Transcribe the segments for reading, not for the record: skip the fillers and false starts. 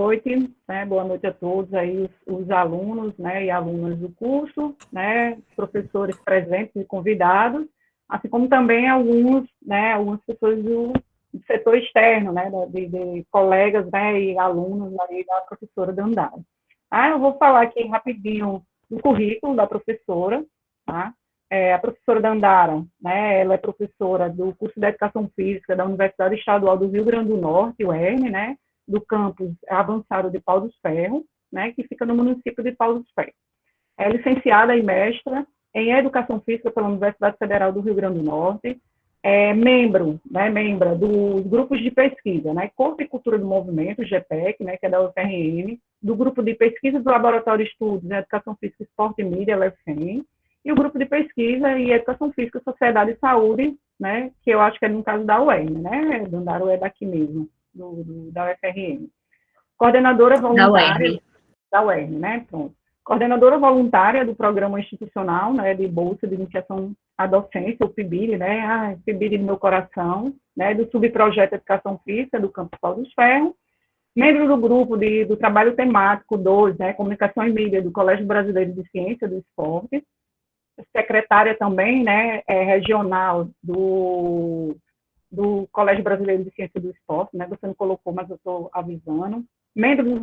noite, né? Boa noite a todos aí, os alunos, né, e alunas do curso, né, professores presentes e convidados, assim como também alguns, né, algumas pessoas do setor externo, né, de colegas, né, e alunos aí da professora Dandara. Eu vou falar aqui rapidinho do currículo da professora, tá? A professora Dandara, né, ela é professora do curso de Educação Física da Universidade Estadual do Rio Grande do Norte, UERN, né, do campus avançado de Pau dos Ferros, né, que fica no município de Pau dos Ferros. É licenciada e mestra em Educação Física pela Universidade Federal do Rio Grande do Norte, membra dos grupos de pesquisa, né, Corpo e Cultura do Movimento, GPEC, né, que é da UFRN, do grupo de pesquisa do Laboratório de Estudos em Educação Física, Esporte e Mídia, LFM, e o grupo de pesquisa e Educação Física, Sociedade e Saúde, né, que eu acho que é no caso da UERN, né, Dandara é daqui mesmo, da UFRN. Coordenadora voluntária da UERN, né, pronto. Coordenadora voluntária do Programa Institucional, né, de Bolsa de Iniciação à Docência, o PIBID, né, PIBID do meu coração, né, do Subprojeto Educação Física do Campus Pau dos Ferros, membro do grupo do Trabalho Temático 2, né, Comunicação e Mídia do Colégio Brasileiro de Ciência do Esporte, secretária também, né, regional do Colégio Brasileiro de Ciência do Esporte, né, você não colocou, mas eu estou avisando, membro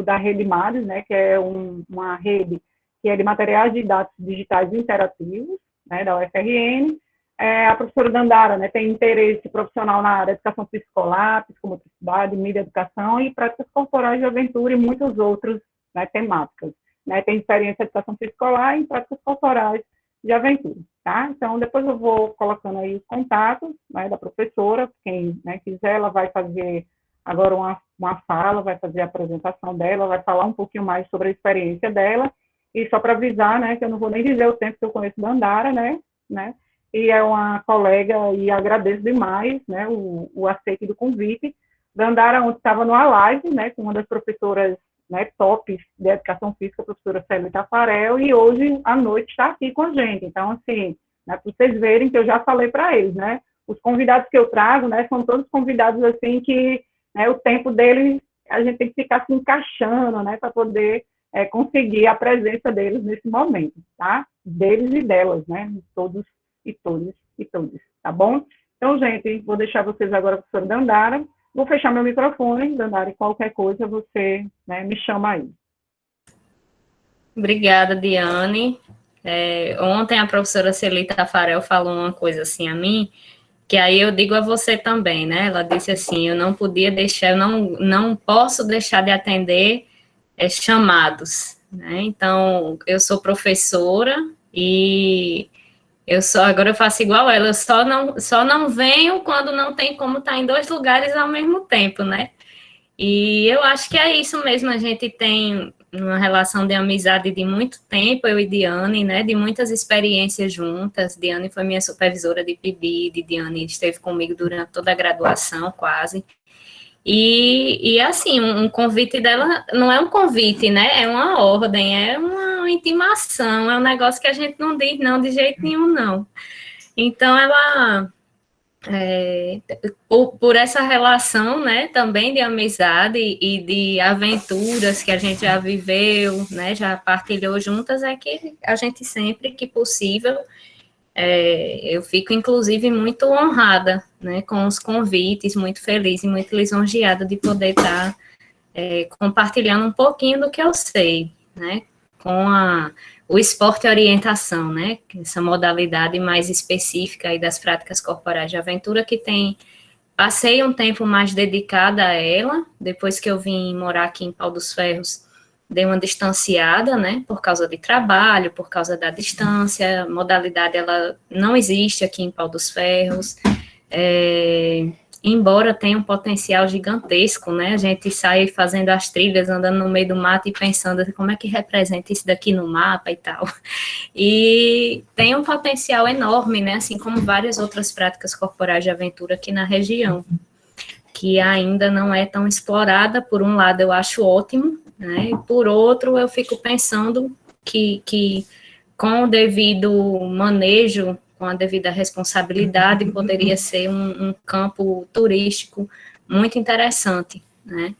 da Rede MADES, né, que é uma rede que é de materiais didáticos digitais interativos, né, da UFRN. A professora Dandara, né, tem interesse profissional na área de educação escolar, psicomotricidade, mídia educação e práticas corporais de aventura e muitas outras, né, temáticas. Né, tem experiência em educação escolar e práticas corporais de aventura, tá? Então, depois eu vou colocando aí os contatos, né, da professora, quem, né, quiser, ela vai fazer agora uma fala, vai fazer a apresentação dela, vai falar um pouquinho mais sobre a experiência dela, e só para avisar, né, que eu não vou nem dizer o tempo que eu conheço da Dandara, né, e é uma colega, e agradeço demais, né, o aceite do convite. Dandara, onde estava numa live, né, com uma das professoras, né, top de Educação Física, a professora Célia Tafarel, e hoje à noite está aqui com a gente. Então, assim, né, para vocês verem que eu já falei para eles, né, os convidados que eu trago, né, são todos convidados, assim, que, né, o tempo deles, a gente tem que ficar se encaixando, né, para poder conseguir a presença deles nesse momento, tá? Deles e delas, né, todos e todos e todas, tá bom? Então, gente, vou deixar vocês agora com a professora Dandara. Vou fechar meu microfone, Dandara, e qualquer coisa você, né, me chama aí. Obrigada, Diane. Ontem a professora Celita Tafarel falou uma coisa assim a mim, que aí eu digo a você também, né? Ela disse assim, eu não podia deixar, eu não posso deixar de atender chamados, né? Então, eu sou professora e agora eu faço igual ela, eu só não venho quando não tem como estar em 2 lugares ao mesmo tempo, né? E eu acho que é isso mesmo, a gente tem uma relação de amizade de muito tempo, eu e Diane, né, de muitas experiências juntas. Diane foi minha supervisora de PIBID, Diane esteve comigo durante toda a graduação, quase. E assim, um convite dela não é um convite, né, é uma ordem, é uma intimação, é um negócio que a gente não diz não de jeito nenhum, não. Então, ela... por essa relação, né, também de amizade e de aventuras que a gente já viveu, né, já partilhou juntas, é que a gente sempre que possível, eu fico inclusive muito honrada, né, com os convites, muito feliz e muito lisonjeada de poder estar compartilhando um pouquinho do que eu sei, né, com o esporte e orientação, né, essa modalidade mais específica aí das práticas corporais de aventura, que passei um tempo mais dedicada a ela, depois que eu vim morar aqui em Pau dos Ferros, dei uma distanciada, né, por causa de trabalho, por causa da distância, a modalidade, ela não existe aqui em Pau dos Ferros, embora tenha um potencial gigantesco, né, a gente sai fazendo as trilhas, andando no meio do mato e pensando como é que representa isso daqui no mapa e tal, e tem um potencial enorme, né, assim como várias outras práticas corporais de aventura aqui na região, que ainda não é tão explorada. Por um lado eu acho ótimo, né, e por outro eu fico pensando que com o devido manejo, com a devida responsabilidade, poderia ser um campo turístico muito interessante, né.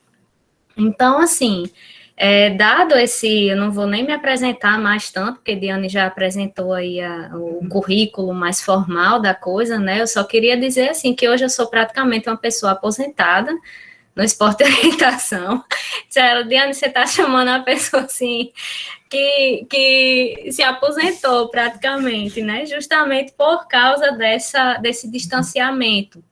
Então, assim, dado esse, eu não vou nem me apresentar mais tanto, porque Diane já apresentou aí o currículo mais formal da coisa, né? Eu só queria dizer, assim, que hoje eu sou praticamente uma pessoa aposentada no esporte e orientação. Disseram, Diane, você está chamando uma pessoa, assim, que se aposentou praticamente, né? Justamente por causa desse distanciamento.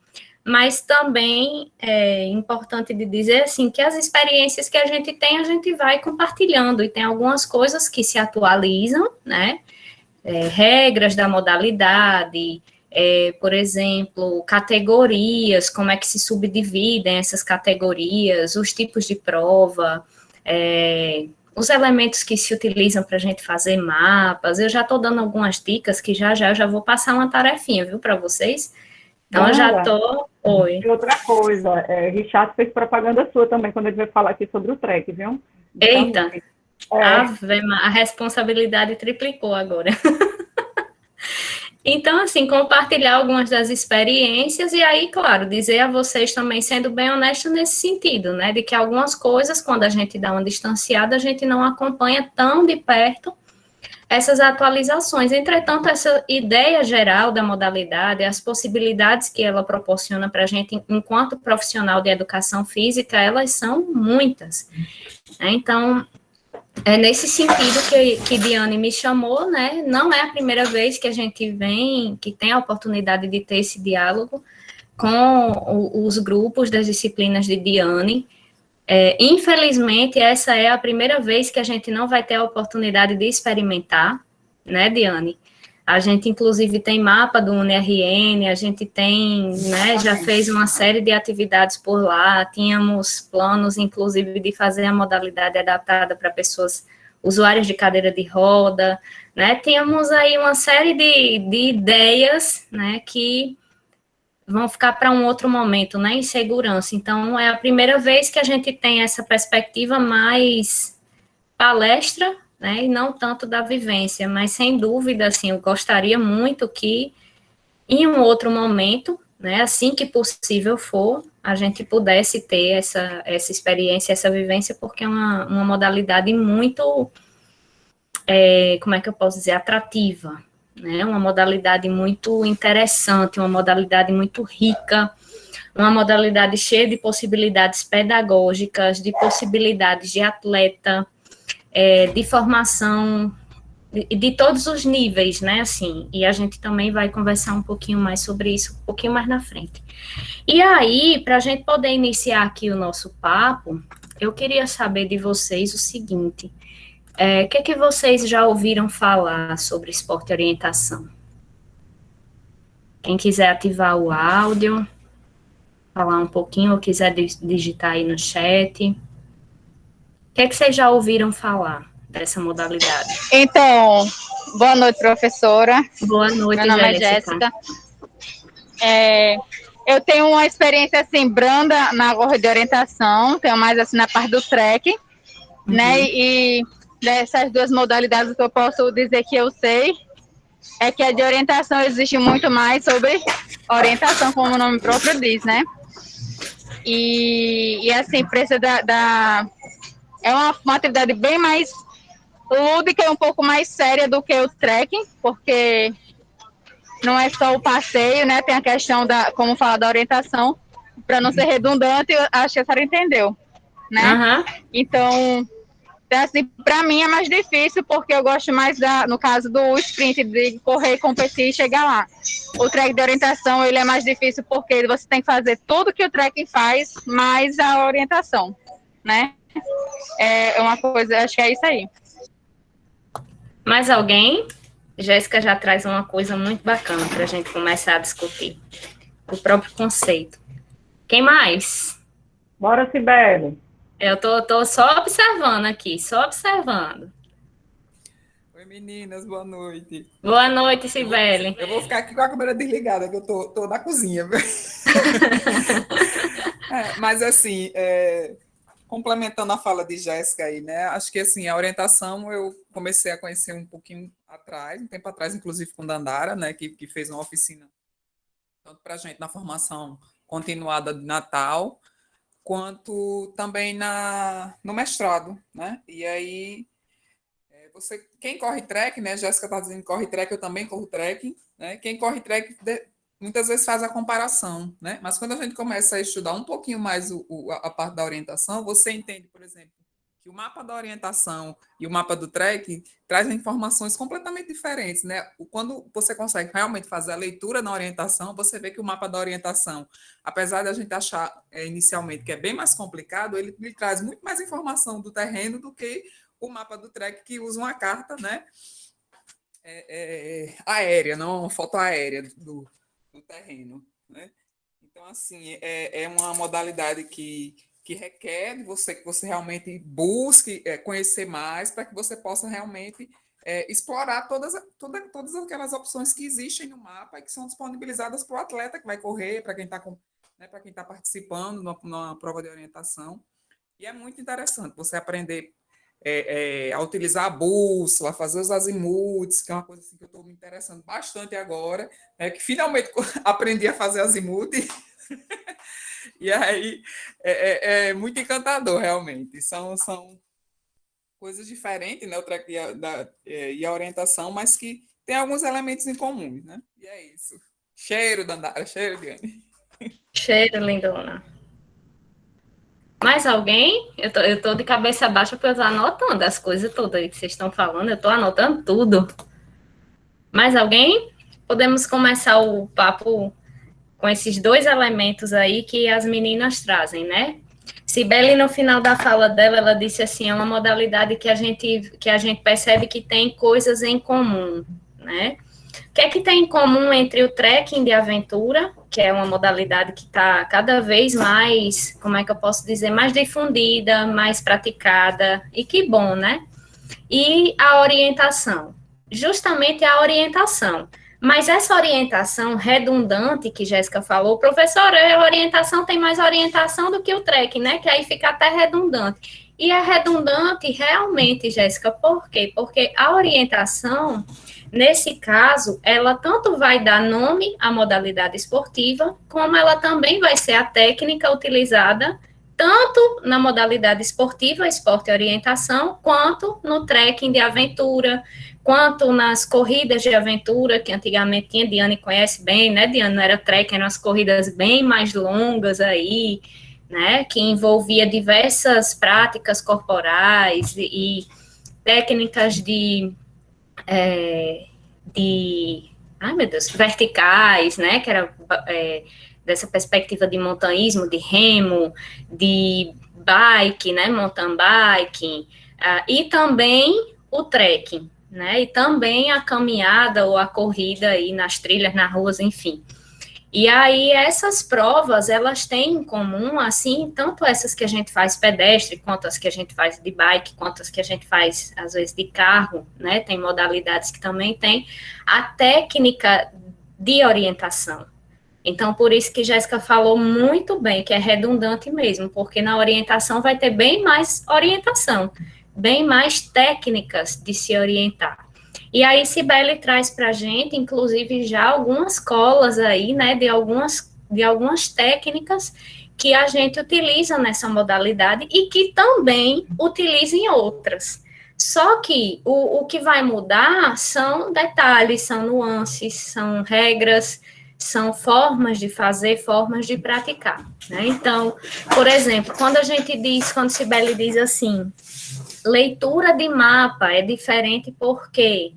Mas também é importante de dizer assim que as experiências que a gente vai compartilhando, e tem algumas coisas que se atualizam, né? Regras da modalidade, por exemplo, categorias, como é que se subdividem essas categorias, os tipos de prova, os elementos que se utilizam para a gente fazer mapas. Eu já estou dando algumas dicas que já eu já vou passar uma tarefinha, viu, para vocês. Então, eu já Wanda, estou. Oi. e outra coisa, Richard fez propaganda sua também quando ele veio falar aqui sobre o TREC, viu? Então, Eita, é, a responsabilidade triplicou agora. Então, assim, compartilhar algumas das experiências e aí, claro, dizer a vocês também, sendo bem honesto nesse sentido, né, de que algumas coisas, quando a gente dá uma distanciada, a gente não acompanha tão de perto essas atualizações. Entretanto, essa ideia geral da modalidade, as possibilidades que ela proporciona para a gente, enquanto profissional de educação física, elas são muitas. Então, é nesse sentido que Diane me chamou, né? Não é a primeira vez que a gente vem, que tem a oportunidade de ter esse diálogo com os grupos das disciplinas de Diane. Infelizmente, essa é a primeira vez que a gente não vai ter a oportunidade de experimentar, né, Diane? A gente, inclusive, tem mapa do UniRN, a gente tem, né, já fez uma série de atividades por lá, tínhamos planos, inclusive, de fazer a modalidade adaptada para pessoas usuárias de cadeira de roda, né, tínhamos aí uma série de ideias, né, que vão ficar para um outro momento, né, em segurança. Então, é a primeira vez que a gente tem essa perspectiva mais palestra, né, e não tanto da vivência, mas sem dúvida, assim, eu gostaria muito que em um outro momento, né, assim que possível for, a gente pudesse ter essa experiência, essa vivência, porque é uma modalidade muito, como é que eu posso dizer, atrativa, né, uma modalidade muito interessante, uma modalidade muito rica, uma modalidade cheia de possibilidades pedagógicas, de possibilidades de atleta, de formação de todos os níveis, né, assim, e a gente também vai conversar um pouquinho mais sobre isso, um pouquinho mais na frente. E aí, para a gente poder iniciar aqui o nosso papo, eu queria saber de vocês o seguinte, o que vocês já ouviram falar sobre esporte e orientação? Quem quiser ativar o áudio, falar um pouquinho, ou quiser digitar aí no chat. O que vocês já ouviram falar dessa modalidade? Então, boa noite, professora. Boa noite, Meu nome é Jéssica. Eu tenho uma experiência, assim, branda na corrida de orientação, tenho mais, assim, na parte do track, né, e dessas duas modalidades, o que eu posso dizer que eu sei é que a de orientação existe muito mais sobre orientação, como o nome próprio diz, né, e assim, precisa é uma atividade bem mais lúdica e um pouco mais séria do que o trekking, porque não é só o passeio, né? Tem a questão como falar da orientação, para não ser redundante, acho que a senhora entendeu, né? Então, assim, para mim é mais difícil, porque eu gosto mais, no caso do sprint, de correr, competir e chegar lá. O trek de orientação, ele é mais difícil porque você tem que fazer tudo que o trekking faz, mais a orientação, né? É uma coisa, acho que é isso aí. Mais alguém? Jéssica já traz uma coisa muito bacana para a gente começar a discutir. O próprio conceito. Quem mais? Bora, Sibeli. Eu tô só observando aqui, só observando. Oi, meninas, boa noite. Boa noite, Sibeli. Eu vou ficar aqui com a câmera desligada, que eu tô na cozinha. Mas, assim, complementando a fala de Jéssica aí, né? Acho que, assim, a orientação eu comecei a conhecer um pouquinho atrás, um tempo atrás, inclusive com Dandara, né? Que fez uma oficina tanto para a gente na formação continuada de Natal, quanto também no mestrado, né? E aí, quem corre track, né? Jéssica está dizendo que corre track, eu também corro track, né? Quem corre track muitas vezes faz a comparação, né? Mas quando a gente começa a estudar um pouquinho mais a parte da orientação, você entende, por exemplo, que o mapa da orientação e o mapa do track trazem informações completamente diferentes, né? Quando você consegue realmente fazer a leitura na orientação, você vê que o mapa da orientação, apesar de a gente achar inicialmente que é bem mais complicado, ele traz muito mais informação do terreno do que o mapa do track, que usa uma carta, né? Aérea, não uma foto aérea do terreno, né? Então, assim, é uma modalidade que requer de você que você realmente busque conhecer mais para que você possa realmente explorar todas aquelas opções que existem no mapa e que são disponibilizadas para o atleta que vai correr, para quem está para quem está participando numa prova de orientação. E é muito interessante você aprender a utilizar a bússola, a fazer os azimuths, que é uma coisa assim, que eu estou me interessando bastante agora, que finalmente aprendi a fazer azimuth. E aí é muito encantador, realmente. São coisas diferentes, né? O track e a orientação, mas que tem alguns elementos em comum, né? E é isso. Cheiro, Dandara, cheiro, Diane. Cheiro, lindona. Mais alguém? Eu tô de cabeça baixa porque eu tô anotando as coisas todas aí que vocês estão falando, eu tô anotando tudo. Mais alguém? Podemos começar o papo com esses dois elementos aí que as meninas trazem, né? Cibele, no final da fala dela, ela disse assim, é uma modalidade que a gente percebe que tem coisas em comum, né? O que é que tem em comum entre o trekking de aventura, que é uma modalidade que está cada vez mais, como é que eu posso dizer, mais difundida, mais praticada, e que bom, né? E a orientação, justamente a orientação. Mas essa orientação redundante que Jéssica falou, professora, a orientação tem mais orientação do que o trekking, né? Que aí fica até redundante. E é redundante realmente, Jéssica, por quê? Porque a orientação, nesse caso, ela tanto vai dar nome à modalidade esportiva, como ela também vai ser a técnica utilizada tanto na modalidade esportiva, esporte e orientação, quanto no trekking de aventura, quanto nas corridas de aventura, que antigamente tinha, Diane conhece bem, né, Diane? Não era trekking, eram as corridas bem mais longas aí, né, que envolvia diversas práticas corporais e técnicas ai meu Deus, verticais, né, que era dessa perspectiva de montanhismo, de remo, de bike, né, mountain biking, e também o trekking, né, e também a caminhada ou a corrida aí nas trilhas, nas ruas, enfim. E aí essas provas, elas têm em comum, assim, tanto essas que a gente faz pedestre, quanto as que a gente faz de bike, quanto as que a gente faz, às vezes, de carro, né, tem modalidades que também tem, a técnica de orientação. Então, por isso que Jéssica falou muito bem, que é redundante mesmo, porque na orientação vai ter bem mais orientação, bem mais técnicas de se orientar. E aí, Cibele traz para a gente, inclusive, já algumas colas aí, né, de algumas técnicas que a gente utiliza nessa modalidade e que também utiliza em outras. Só que o que vai mudar são detalhes, são nuances, são regras, são formas de fazer, formas de praticar, né? Então, por exemplo, quando Cibele diz assim, leitura de mapa é diferente por quê?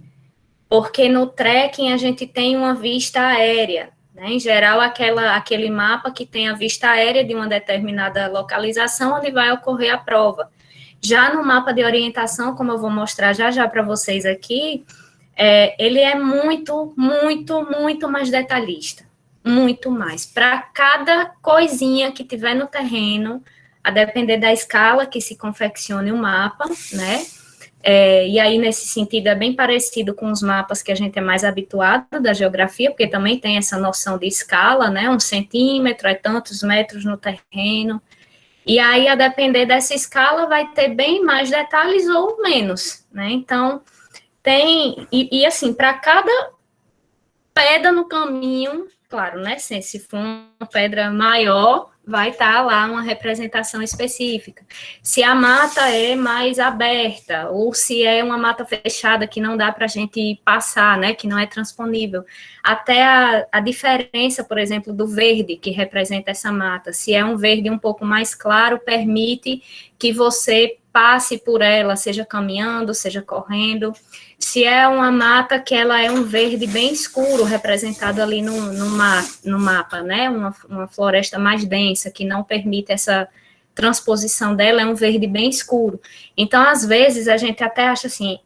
Porque no trekking a gente tem uma vista aérea, né? Em geral, aquele mapa que tem a vista aérea de uma determinada localização onde vai ocorrer a prova. Já no mapa de orientação, como eu vou mostrar já para vocês aqui, ele é muito, muito, muito mais detalhista, muito mais. Para cada coisinha que tiver no terreno, a depender da escala que se confeccione o mapa, né? E aí, nesse sentido, é bem parecido com os mapas que a gente é mais habituado da geografia, porque também tem essa noção de escala, né? 1 centímetro é tantos metros no terreno. E aí, a depender dessa escala, vai ter bem mais detalhes ou menos, né? Então, assim, para cada pedra no caminho, claro, né? Se for uma pedra maior, vai estar lá uma representação específica. Se a mata é mais aberta, ou se é uma mata fechada que não dá para a gente passar, né, que não é transponível. Até a diferença, por exemplo, do verde, que representa essa mata, se é um verde um pouco mais claro, permite que você passe por ela, seja caminhando, seja correndo. Se é uma mata que ela é um verde bem escuro, representado ali no mapa, né? Uma floresta mais densa, que não permite essa transposição dela, é um verde bem escuro. Então, às vezes, a gente até acha assim,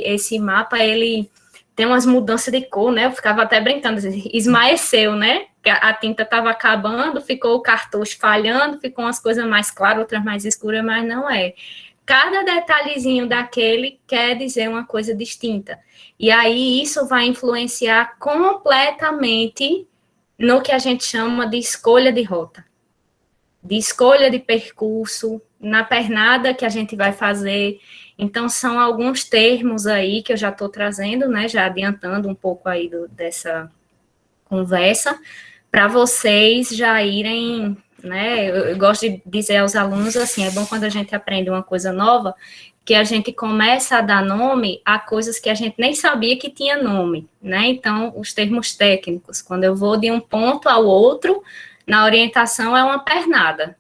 esse mapa, ele tem umas mudanças de cor, né? Eu ficava até brincando, esmaeceu, né? A tinta estava acabando, ficou o cartucho falhando, ficou umas coisas mais claras, outras mais escuras, mas não é. Cada detalhezinho daquele quer dizer uma coisa distinta. E aí isso vai influenciar completamente no que a gente chama de escolha de rota, de escolha de percurso, na pernada que a gente vai fazer. Então, são alguns termos aí que eu já estou trazendo, né, já adiantando um pouco aí dessa conversa, para vocês já irem, né, eu gosto de dizer aos alunos assim, é bom quando a gente aprende uma coisa nova, que a gente começa a dar nome a coisas que a gente nem sabia que tinha nome, né, então, os termos técnicos, quando eu vou de um ponto ao outro, na orientação é uma pernada,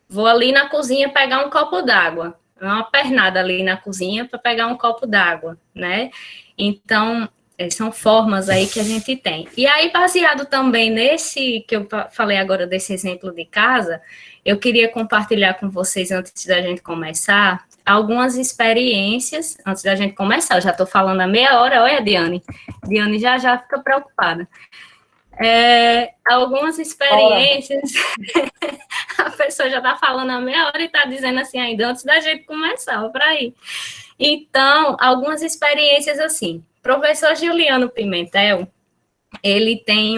vou ali na cozinha pegar um copo d'água, é uma pernada ali na cozinha para pegar um copo d'água, né, então, são formas aí que a gente tem. E aí, baseado também nesse, que eu falei agora desse exemplo de casa, eu queria compartilhar com vocês, antes da gente começar, algumas experiências, antes da gente começar, eu já estou falando há meia hora, olha, Diane já fica preocupada. Algumas experiências, a pessoa já está falando há meia hora e está dizendo assim ainda, antes da gente começar, para aí. Então, algumas experiências assim, professor Juliano Pimentel, ele tem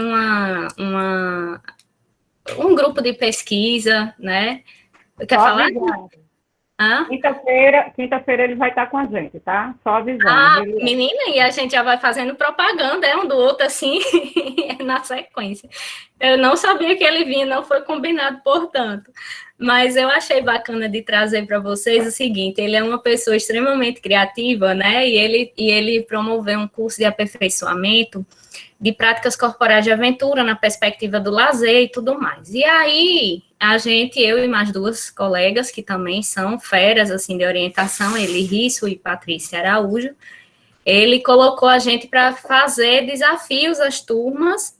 um grupo de pesquisa, né? Quer falar? Quinta-feira ele vai estar com a gente, tá? Só avisando. Menina, e a gente já vai fazendo propaganda, um do outro, assim, na sequência. Eu não sabia que ele vinha, não foi combinado, portanto. Mas eu achei bacana de trazer para vocês o seguinte, ele é uma pessoa extremamente criativa, né? E ele promoveu um curso de aperfeiçoamento de práticas corporais de aventura na perspectiva do lazer e tudo mais. E aí, eu e mais duas colegas, que também são feras, assim, de orientação, ele, Risso e Patrícia Araújo, ele colocou a gente para fazer desafios às turmas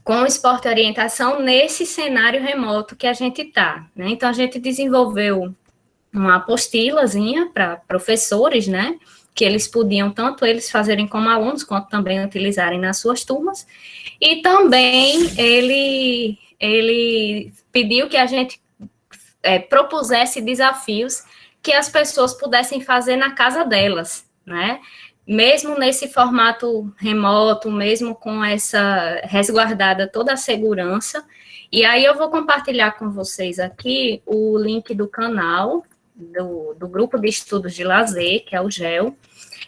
com esporte e orientação nesse cenário remoto que a gente está, né? Então, a gente desenvolveu uma apostilazinha para professores, né? Que eles podiam, tanto eles fazerem como alunos, quanto também utilizarem nas suas turmas. E também ele pediu que a gente propusesse desafios que as pessoas pudessem fazer na casa delas, né? Mesmo nesse formato remoto, mesmo com essa resguardada toda a segurança. E aí eu vou compartilhar com vocês aqui o link do canal, do Grupo de Estudos de Lazer, que é o GEL.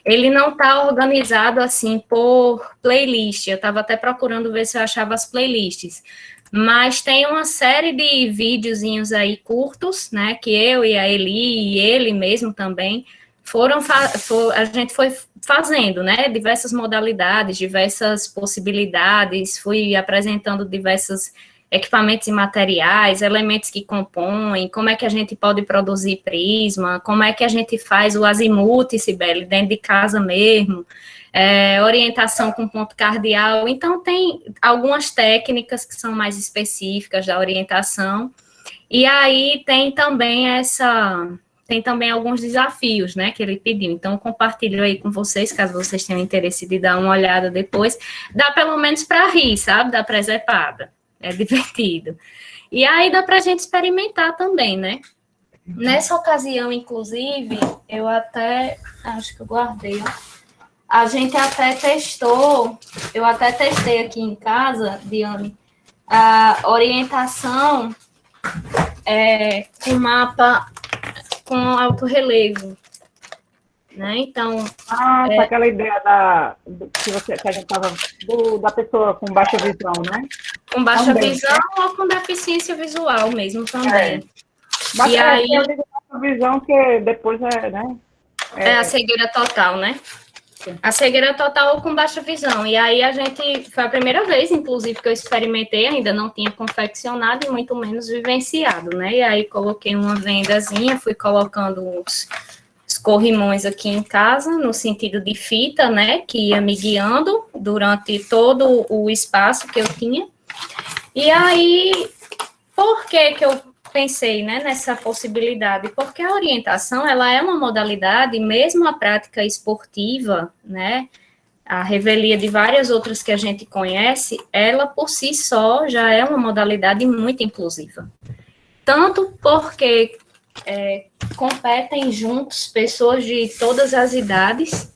Ele não está organizado, assim, por playlist. Eu estava até procurando ver se eu achava as playlists. Mas tem uma série de videozinhos aí curtos, né, que eu e a Eli, e ele mesmo também, a gente foi fazendo, né, diversas modalidades, diversas possibilidades, fui apresentando diversos equipamentos e materiais, elementos que compõem, como é que a gente pode produzir prisma, como é que a gente faz o azimuth, Cibele, dentro de casa mesmo, orientação com ponto cardial. Então, tem algumas técnicas que são mais específicas da orientação, e aí tem também alguns desafios, né, que ele pediu. Então, eu compartilho aí com vocês, caso vocês tenham interesse de dar uma olhada depois. Dá pelo menos para rir, sabe, da presepada. É divertido. E aí dá para a gente experimentar também, né? Nessa ocasião, inclusive, eu até, acho que eu guardei, a gente até testou, eu até testei aqui em casa, Diane, a orientação com mapa com alto relevo. né? Então, Tá aquela ideia que a gente tava, da pessoa com baixa visão, né? com baixa Também, visão ou com deficiência visual mesmo também. Mas E aí, eu digo baixa visão que depois né? é a cegueira total, né? A cegueira total ou com baixa visão. E aí foi a primeira vez, inclusive, que eu experimentei, ainda não tinha confeccionado e muito menos vivenciado, né? E aí coloquei uma vendazinha, fui colocando os corrimões aqui em casa, no sentido de fita, né? Que ia me guiando durante todo o espaço que eu tinha. E aí, por que eu pensei, né, nessa possibilidade? Porque a orientação, ela é uma modalidade, mesmo a prática esportiva, né, a revelia de várias outras que a gente conhece, ela por si só já é uma modalidade muito inclusiva. Tanto porque competem juntos pessoas de todas as idades,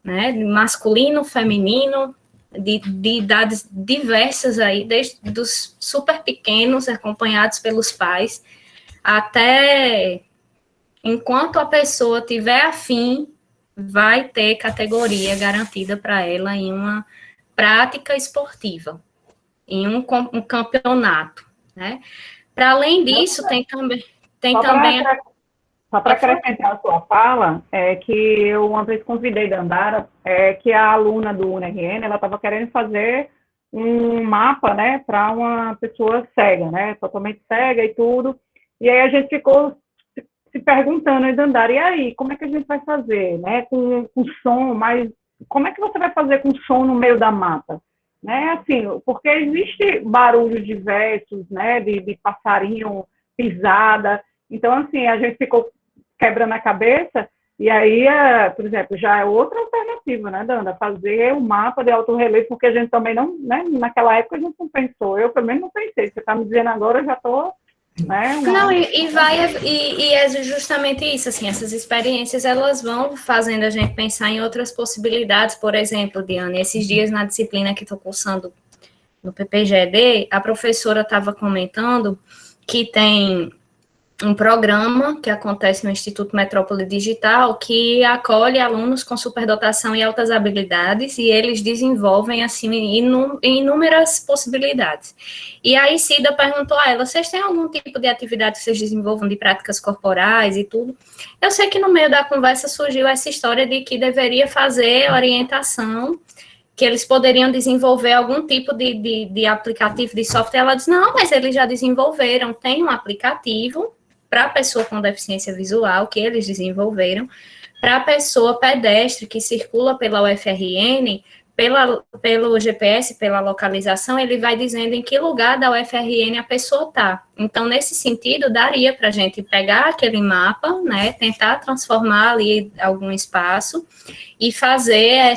né, masculino, feminino, de idades diversas aí, desde dos super pequenos, acompanhados pelos pais, até enquanto a pessoa tiver afim, vai ter categoria garantida para ela em uma prática esportiva, em um campeonato, né? Para além disso, tem também Só para acrescentar a sua fala, que eu uma vez convidei Dandara, que a aluna do UNRN, ela estava querendo fazer um mapa, né, para uma pessoa cega, né, totalmente cega e tudo, e aí a gente ficou se perguntando, Dandara, e aí, como é que a gente vai fazer, né, com som, mas como é que você vai fazer com som no meio da mata? Né, assim, porque existe barulhos diversos, né, de passarinho, pisada, então, assim, a gente ficou quebrando a cabeça, e aí, por exemplo, já é outra alternativa, né, Danda? Fazer um mapa de alto relevo, porque a gente também não, né, naquela época a gente não pensou, eu também não pensei, você está me dizendo agora, eu já estou, né? Não, e é justamente isso, assim, essas experiências, elas vão fazendo a gente pensar em outras possibilidades, por exemplo, Diana, esses dias na disciplina que estou cursando no PPGED, a professora estava comentando que tem um programa que acontece no Instituto Metrópole Digital que acolhe alunos com superdotação e altas habilidades e eles desenvolvem, assim, inúmeras possibilidades. E aí Cida perguntou a ela, vocês têm algum tipo de atividade que vocês desenvolvam de práticas corporais e tudo? Eu sei que no meio da conversa surgiu essa história de que deveria fazer orientação, que eles poderiam desenvolver algum tipo de aplicativo, de software. Ela disse, não, mas eles já desenvolveram, tem um aplicativo para a pessoa com deficiência visual, que eles desenvolveram, para a pessoa pedestre que circula pela UFRN, pelo GPS, pela localização, ele vai dizendo em que lugar da UFRN a pessoa está. Então, nesse sentido, daria para a gente pegar aquele mapa, né, tentar transformar ali algum espaço e fazer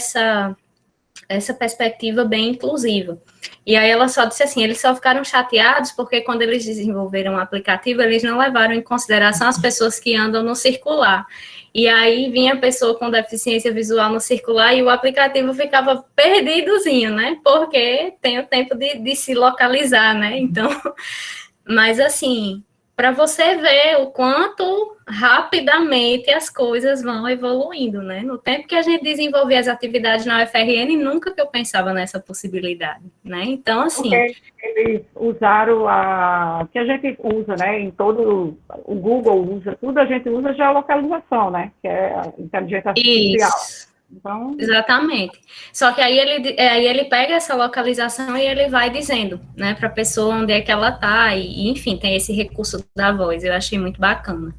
essa perspectiva bem inclusiva. E aí ela só disse assim, eles só ficaram chateados porque quando eles desenvolveram o aplicativo, eles não levaram em consideração as pessoas que andam no circular. E aí vinha a pessoa com deficiência visual no circular e o aplicativo ficava perdidozinho, né? Porque tem o tempo de se localizar, né? Então, mas assim, para você ver o quanto rapidamente as coisas vão evoluindo, né? No tempo que a gente desenvolvia as atividades na UFRN, nunca que eu pensava nessa possibilidade, né? Então, assim... Porque eles usaram que a gente usa, né, em todo... O Google usa, tudo a gente usa geolocalização, né? Que é a inteligência artificial. Isso. Então... Exatamente. Só que aí ele pega essa localização e ele vai dizendo, né, para a pessoa onde é que ela está, e enfim, tem esse recurso da voz, eu achei muito bacana.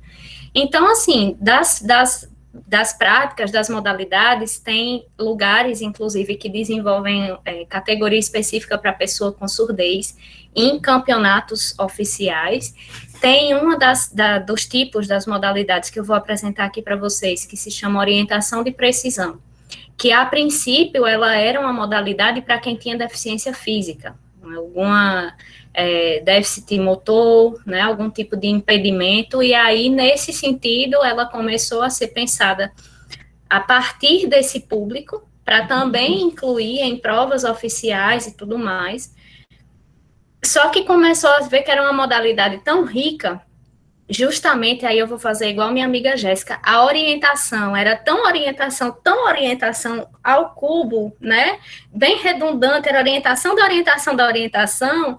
Então, assim, das práticas, das modalidades, tem lugares, inclusive, que desenvolvem categoria específica para pessoa com surdez em campeonatos oficiais. Tem uma dos tipos das modalidades que eu vou apresentar aqui para vocês, que se chama orientação de precisão, que, a princípio, ela era uma modalidade para quem tinha deficiência física, alguma... déficit motor, né, algum tipo de impedimento, e aí, nesse sentido, ela começou a ser pensada a partir desse público, para também incluir em provas oficiais e tudo mais. Só que começou a ver que era uma modalidade tão rica justamente aí eu vou fazer igual minha amiga Jéssica, a orientação era tão orientação ao cubo, né? Bem redundante, era orientação da orientação da orientação,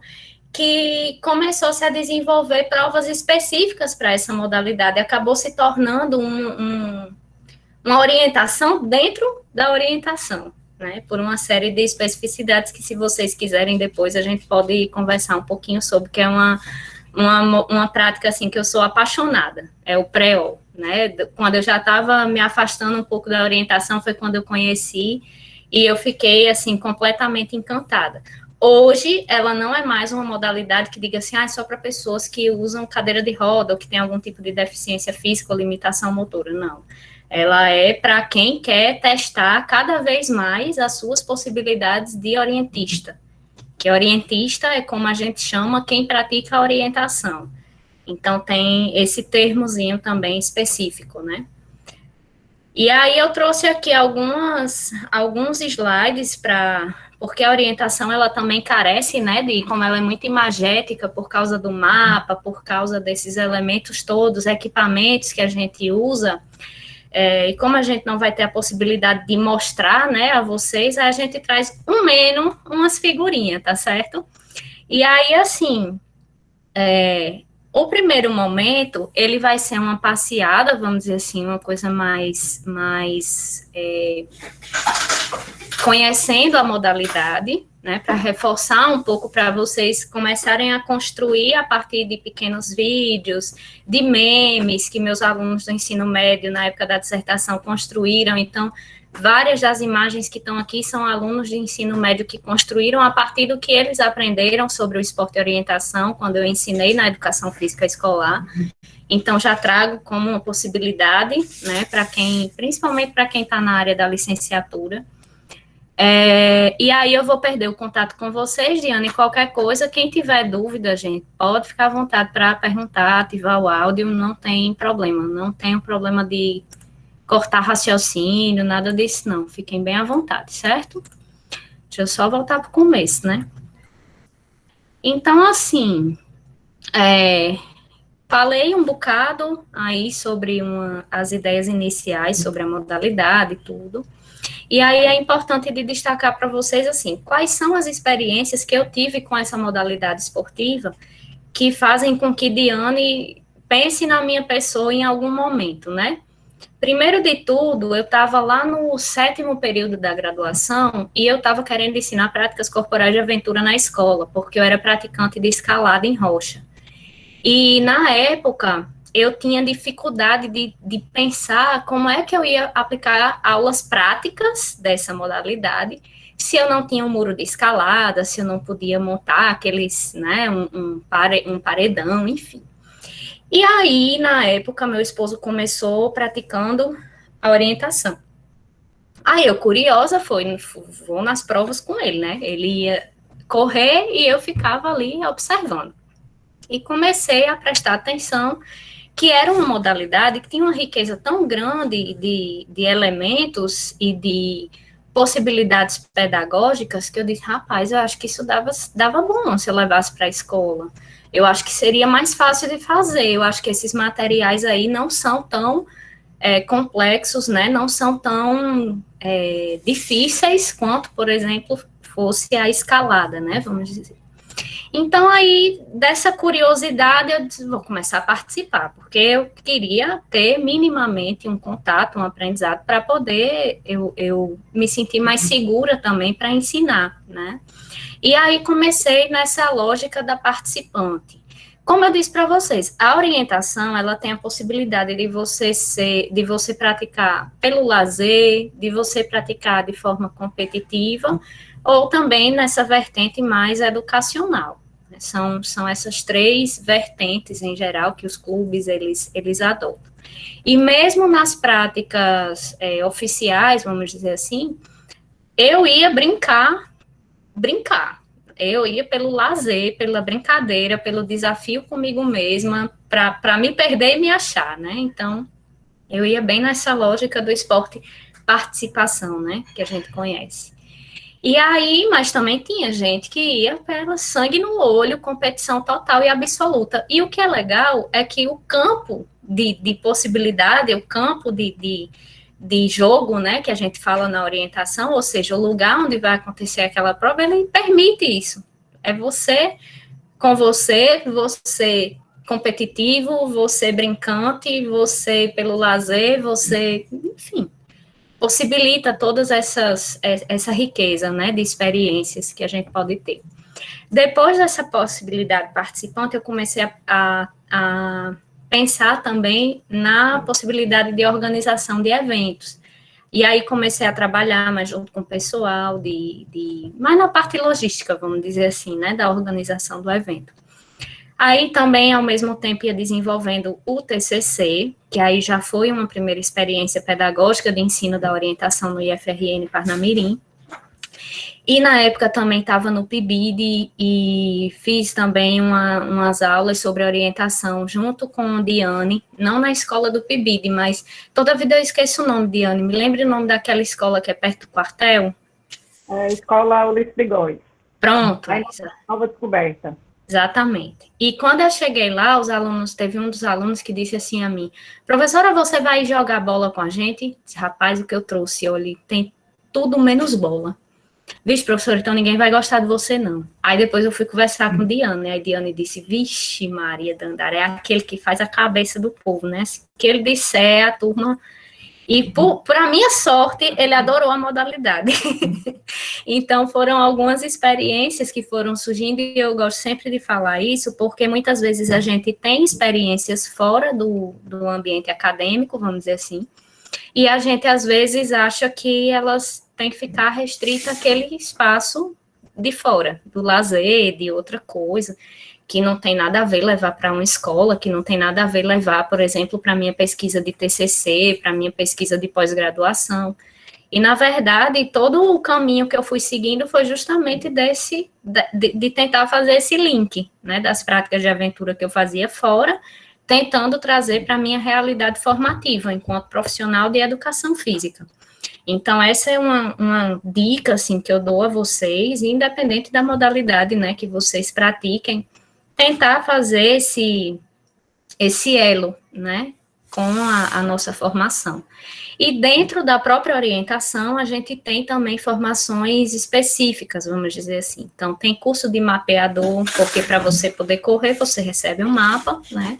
que começou-se a desenvolver provas específicas para essa modalidade, acabou se tornando uma orientação dentro da orientação, né? Por uma série de especificidades que, se vocês quiserem, depois a gente pode conversar um pouquinho sobre, que é uma prática, assim, que eu sou apaixonada, é o pré-O, né? Quando eu já estava me afastando um pouco da orientação, foi quando eu conheci, e eu fiquei, assim, completamente encantada. Hoje, ela não é mais uma modalidade que diga assim, é só para pessoas que usam cadeira de roda ou que tem algum tipo de deficiência física ou limitação motora, não. Ela é para quem quer testar cada vez mais as suas possibilidades de orientista, que orientista é como a gente chama quem pratica a orientação. Então, tem esse termozinho também específico, né? E aí eu trouxe aqui alguns slides porque a orientação, ela também carece, né, como ela é muito imagética por causa do mapa, por causa desses elementos todos, equipamentos que a gente usa, e como a gente não vai ter a possibilidade de mostrar, né, a vocês, a gente traz umas figurinhas, tá certo? E aí, assim, o primeiro momento, ele vai ser uma passeada, vamos dizer assim, uma coisa mais conhecendo a modalidade, né, para reforçar um pouco, para vocês começarem a construir a partir de pequenos vídeos, de memes que meus alunos do ensino médio, na época da dissertação, construíram. Então, várias das imagens que estão aqui são alunos de ensino médio que construíram a partir do que eles aprenderam sobre o esporte e orientação, quando eu ensinei na educação física escolar. Então, já trago como uma possibilidade, né, principalmente para quem está na área da licenciatura. E aí eu vou perder o contato com vocês, Diana, e qualquer coisa, quem tiver dúvida, gente, pode ficar à vontade para perguntar, ativar o áudio, não tem problema, não tem problema de cortar raciocínio, nada disso não, fiquem bem à vontade, certo? Deixa eu só voltar para o começo, né? Então, assim, falei um bocado aí sobre as ideias iniciais, sobre a modalidade e tudo. E aí é importante de destacar para vocês, assim, quais são as experiências que eu tive com essa modalidade esportiva que fazem com que Diane pense na minha pessoa em algum momento, né? Primeiro de tudo, eu estava lá no 7º período da graduação e eu estava querendo ensinar práticas corporais de aventura na escola, porque eu era praticante de escalada em rocha. E, na época, eu tinha dificuldade de pensar como é que eu ia aplicar aulas práticas dessa modalidade, se eu não tinha um muro de escalada, se eu não podia montar aqueles, né, um paredão, enfim. E aí, na época, meu esposo começou praticando a orientação. Aí eu, curiosa, vou nas provas com ele, né? Ele ia correr e eu ficava ali observando. E comecei a prestar atenção que era uma modalidade que tinha uma riqueza tão grande de elementos e de possibilidades pedagógicas que eu disse, rapaz, eu acho que isso dava bom se eu levasse para a escola. Eu acho que seria mais fácil de fazer. Eu acho que esses materiais aí não são tão complexos, né? Não são tão difíceis quanto, por exemplo, fosse a escalada, né? Vamos dizer. Então, aí, dessa curiosidade, eu disse, vou começar a participar, porque eu queria ter minimamente um contato, um aprendizado, para poder eu me sentir mais segura também para ensinar, né? E aí, comecei nessa lógica da participante. Como eu disse para vocês, a orientação, ela tem a possibilidade de você praticar pelo lazer, de você praticar de forma competitiva, ou também nessa vertente mais educacional. São essas 3 vertentes, em geral, que os clubes, eles adotam. E mesmo nas práticas oficiais, vamos dizer assim, eu ia brincar. Eu ia pelo lazer, pela brincadeira, pelo desafio comigo mesma, para me perder e me achar, né? Então, eu ia bem nessa lógica do esporte participação, né? Que a gente conhece. E aí, mas também tinha gente que ia pela sangue no olho, competição total e absoluta. E o que é legal é que o campo de possibilidade, o campo de jogo, né, que a gente fala na orientação, ou seja, o lugar onde vai acontecer aquela prova, ele permite isso. É você com você, você competitivo, você brincante, você pelo lazer, você, enfim, possibilita todas essa riqueza, né, de experiências que a gente pode ter. Depois dessa possibilidade participante, eu comecei a pensar também na possibilidade de organização de eventos. E aí comecei a trabalhar mais junto com o pessoal, mais na parte logística, vamos dizer assim, né, da organização do evento. Aí também, ao mesmo tempo, ia desenvolvendo o TCC, que aí já foi uma primeira experiência pedagógica de ensino da orientação no IFRN Parnamirim. E na época também estava no PIBID e fiz também umas aulas sobre orientação junto com Diane, não na escola do PIBID, mas toda vida eu esqueço o nome, Diane. Me lembre o nome daquela escola que é perto do quartel? Escola Ulisses de Góes. Pronto. Nova Descoberta. Exatamente. E quando eu cheguei lá, teve um dos alunos que disse assim a mim, professora, você vai jogar bola com a gente? Disse, rapaz, o que eu trouxe, olha, tem tudo menos bola. Vixe, professor, então ninguém vai gostar de você, não. Aí depois eu fui conversar com Diane, aí Diane disse, vixe, Maria Dandara, é aquele que faz a cabeça do povo, né? Se que ele disser, a turma... E, para minha sorte, ele adorou a modalidade. Então, foram algumas experiências que foram surgindo, e eu gosto sempre de falar isso, porque muitas vezes a gente tem experiências fora do ambiente acadêmico, vamos dizer assim, e a gente, às vezes, acha que elas têm que ficar restrita àquele espaço de fora, do lazer, de outra coisa, que não tem nada a ver levar para uma escola, que não tem nada a ver levar, por exemplo, para a minha pesquisa de TCC, para a minha pesquisa de pós-graduação. E, na verdade, todo o caminho que eu fui seguindo foi justamente de tentar fazer esse link, né, das práticas de aventura que eu fazia fora, tentando trazer para a minha realidade formativa, enquanto profissional de educação física. Então, essa é uma dica, assim, que eu dou a vocês, independente da modalidade, né, que vocês pratiquem, tentar fazer esse elo, né, com a nossa formação. E dentro da própria orientação, a gente tem também formações específicas, vamos dizer assim. Então, tem curso de mapeador, porque para você poder correr, você recebe um mapa, né?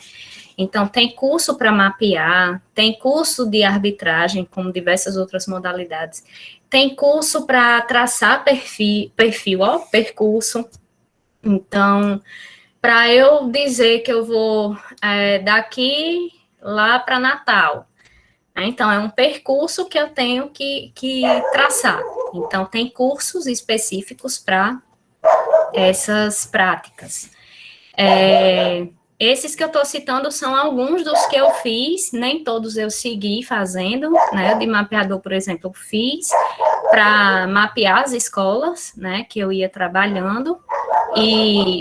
Então, tem curso para mapear, tem curso de arbitragem, como diversas outras modalidades. Tem curso para traçar percurso. Então, para eu dizer que eu vou daqui lá para Natal. Então, é um percurso que eu tenho que traçar. Então, tem cursos específicos para essas práticas. Esses que eu estou citando são alguns dos que eu fiz, nem todos eu segui fazendo, né? De mapeador, por exemplo, eu fiz para mapear as escolas, né? Que eu ia trabalhando.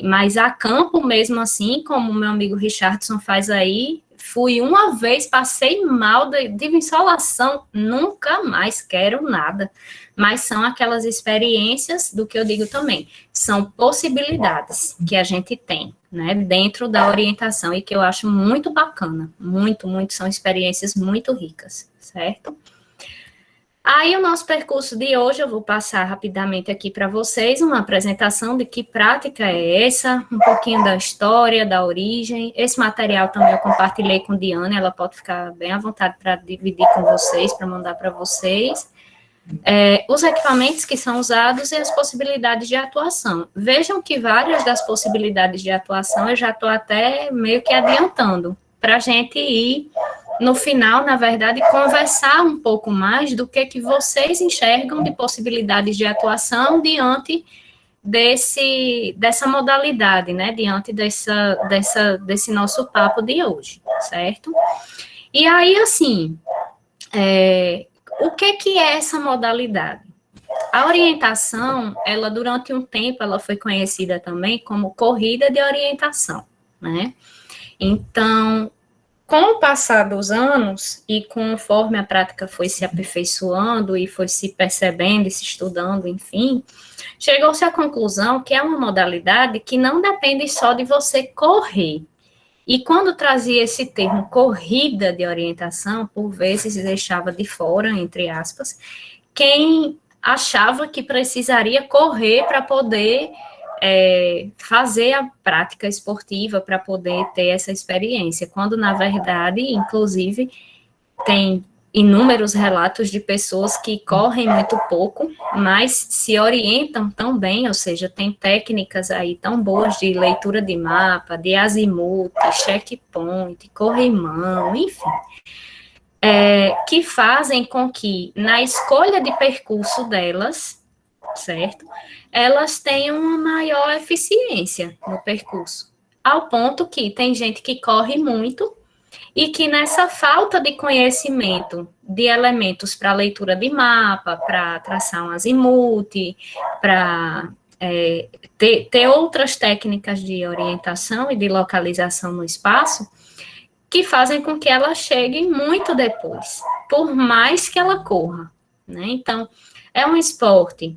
Mas a campo mesmo assim, como o meu amigo Richardson faz aí, fui uma vez, passei mal de insolação, nunca mais quero nada. Mas são aquelas experiências do que eu digo também, são possibilidades que a gente tem, né, dentro da orientação e que eu acho muito bacana, muito, são experiências muito ricas, certo? Aí, o nosso percurso de hoje, eu vou passar rapidamente aqui para vocês uma apresentação de que prática é essa, um pouquinho da história, da origem. Esse material também eu compartilhei com Diane, ela pode ficar bem à vontade para dividir com vocês, para mandar para vocês. Os equipamentos que são usados e as possibilidades de atuação. Vejam que várias das possibilidades de atuação eu já estou até meio que adiantando, para a gente ir... no final, na verdade, conversar um pouco mais do que vocês enxergam de possibilidades de atuação diante dessa modalidade, né, diante desse nosso papo de hoje, certo? E aí, assim, o que é essa modalidade? A orientação, ela, durante um tempo, ela foi conhecida também como corrida de orientação, né? Então, Com o passar dos anos, e conforme a prática foi se aperfeiçoando e foi se percebendo e se estudando, enfim, chegou-se à conclusão que é uma modalidade que não depende só de você correr. E quando trazia esse termo corrida de orientação, por vezes deixava de fora, entre aspas, quem achava que precisaria correr para poder fazer a prática esportiva, para poder ter essa experiência, quando, na verdade, inclusive, tem inúmeros relatos de pessoas que correm muito pouco, mas se orientam tão bem, ou seja, tem técnicas aí tão boas de leitura de mapa, de azimuth, checkpoint, corrimão, enfim, que fazem com que, na escolha de percurso delas, certo, elas tenham uma maior eficiência no percurso, ao ponto que tem gente que corre muito e que nessa falta de conhecimento de elementos para leitura de mapa, para traçar um azimuth, para ter outras técnicas de orientação e de localização no espaço, que fazem com que ela chegue muito depois, por mais que ela corra, né? Então, é um esporte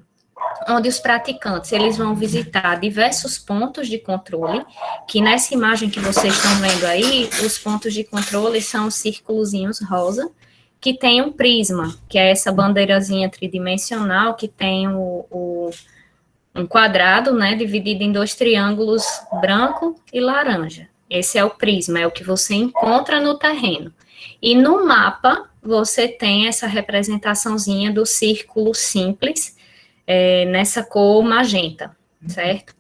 onde os praticantes, eles vão visitar diversos pontos de controle, que nessa imagem que vocês estão vendo aí, os pontos de controle são os círculozinhos rosa, que tem um prisma, que é essa bandeirazinha tridimensional, que tem um quadrado, né, dividido em 2 triângulos branco e laranja. Esse é o prisma, é o que você encontra no terreno. E no mapa, você tem essa representaçãozinha do círculo simples, nessa cor magenta, certo?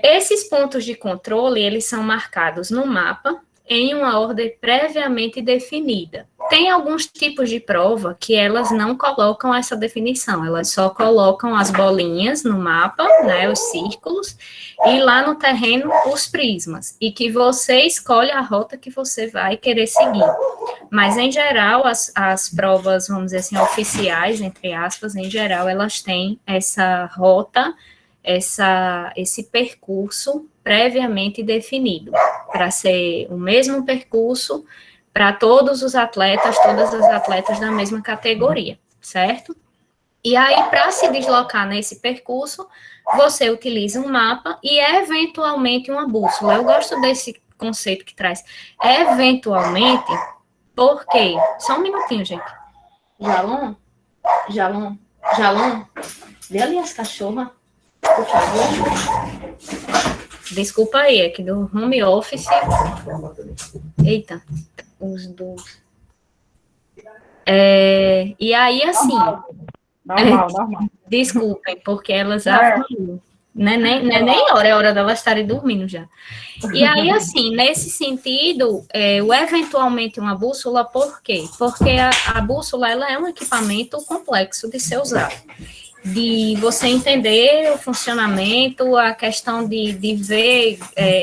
Esses pontos de controle, eles são marcados no mapa em uma ordem previamente definida. Tem alguns tipos de prova que elas não colocam essa definição, elas só colocam as bolinhas no mapa, né, os círculos, e lá no terreno os prismas, e que você escolhe a rota que você vai querer seguir. Mas, em geral, as provas, vamos dizer assim, oficiais, entre aspas, em geral, elas têm essa rota, esse percurso previamente definido, para ser o mesmo percurso para todos os atletas, todas as atletas da mesma categoria, certo? E aí, para se deslocar nesse percurso, você utiliza um mapa e, eventualmente, uma bússola. Eu gosto desse conceito que traz eventualmente, porque... Só um minutinho, gente. Jalon, vê ali as cachorras, por favor. Desculpa aí, é que do home office... Eita, os dois. E aí, assim... Normal. Desculpem, porque elas... Não é nem hora, é hora delas estarem dormindo já. E aí, assim, nesse sentido, o eventualmente uma bússola, por quê? Porque a bússola, ela é um equipamento complexo de ser usado. De você entender o funcionamento, a questão de ver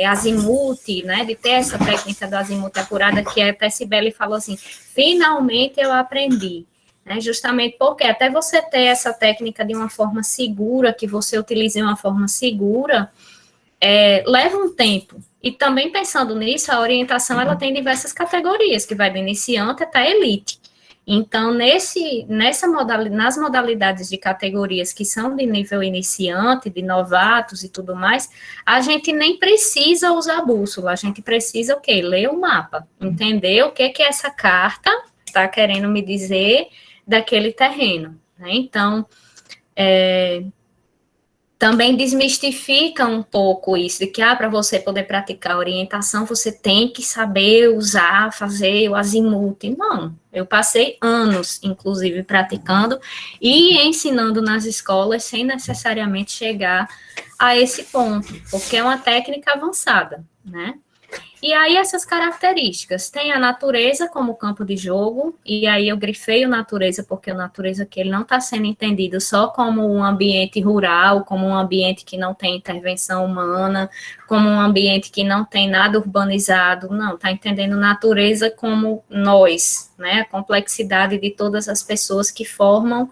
azimuth, né, de ter essa técnica do azimuth apurada, que a Tessibeli falou assim, finalmente eu aprendi, né, justamente porque até você ter essa técnica de uma forma segura, que você utilize de uma forma segura, leva um tempo. E também pensando nisso, a orientação, ela tem diversas categorias, que vai do iniciante até a elite. Então, nas modalidades de categorias que são de nível iniciante, de novatos e tudo mais, a gente nem precisa usar bússola, a gente precisa o quê? Ler o mapa, entender o que essa carta está querendo me dizer daquele terreno, né? Então, também desmistifica um pouco isso, de que, para você poder praticar orientação, você tem que saber usar, fazer o azimuth. Não, eu passei anos, inclusive, praticando e ensinando nas escolas, sem necessariamente chegar a esse ponto, porque é uma técnica avançada, né? E aí, essas características, tem a natureza como campo de jogo, e aí eu grifei o natureza, porque o natureza aqui ele não está sendo entendido só como um ambiente rural, como um ambiente que não tem intervenção humana, como um ambiente que não tem nada urbanizado, não, está entendendo natureza como nós, né, a complexidade de todas as pessoas que formam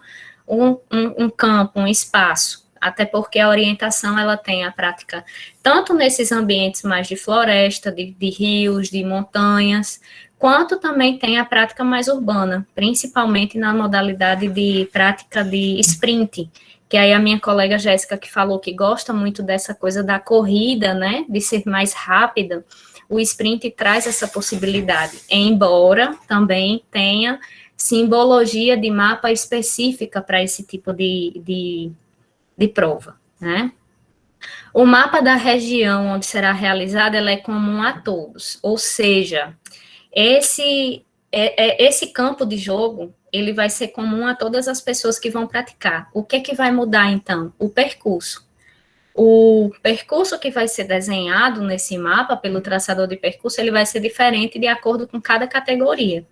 um campo, um espaço. até porque a orientação, ela tem a prática tanto nesses ambientes mais de floresta, de rios, de montanhas, quanto também tem a prática mais urbana, principalmente na modalidade de prática de sprint, que aí a minha colega Jéssica, que falou que gosta muito dessa coisa da corrida, né, de ser mais rápida, o sprint traz essa possibilidade, embora também tenha simbologia de mapa específica para esse tipo de prova, né? O mapa da região onde será realizada, ela é comum a todos, ou seja, esse campo de jogo, ele vai ser comum a todas as pessoas que vão praticar. O que vai mudar, então? O percurso. O percurso que vai ser desenhado nesse mapa pelo traçador de percurso, ele vai ser diferente de acordo com cada categoria.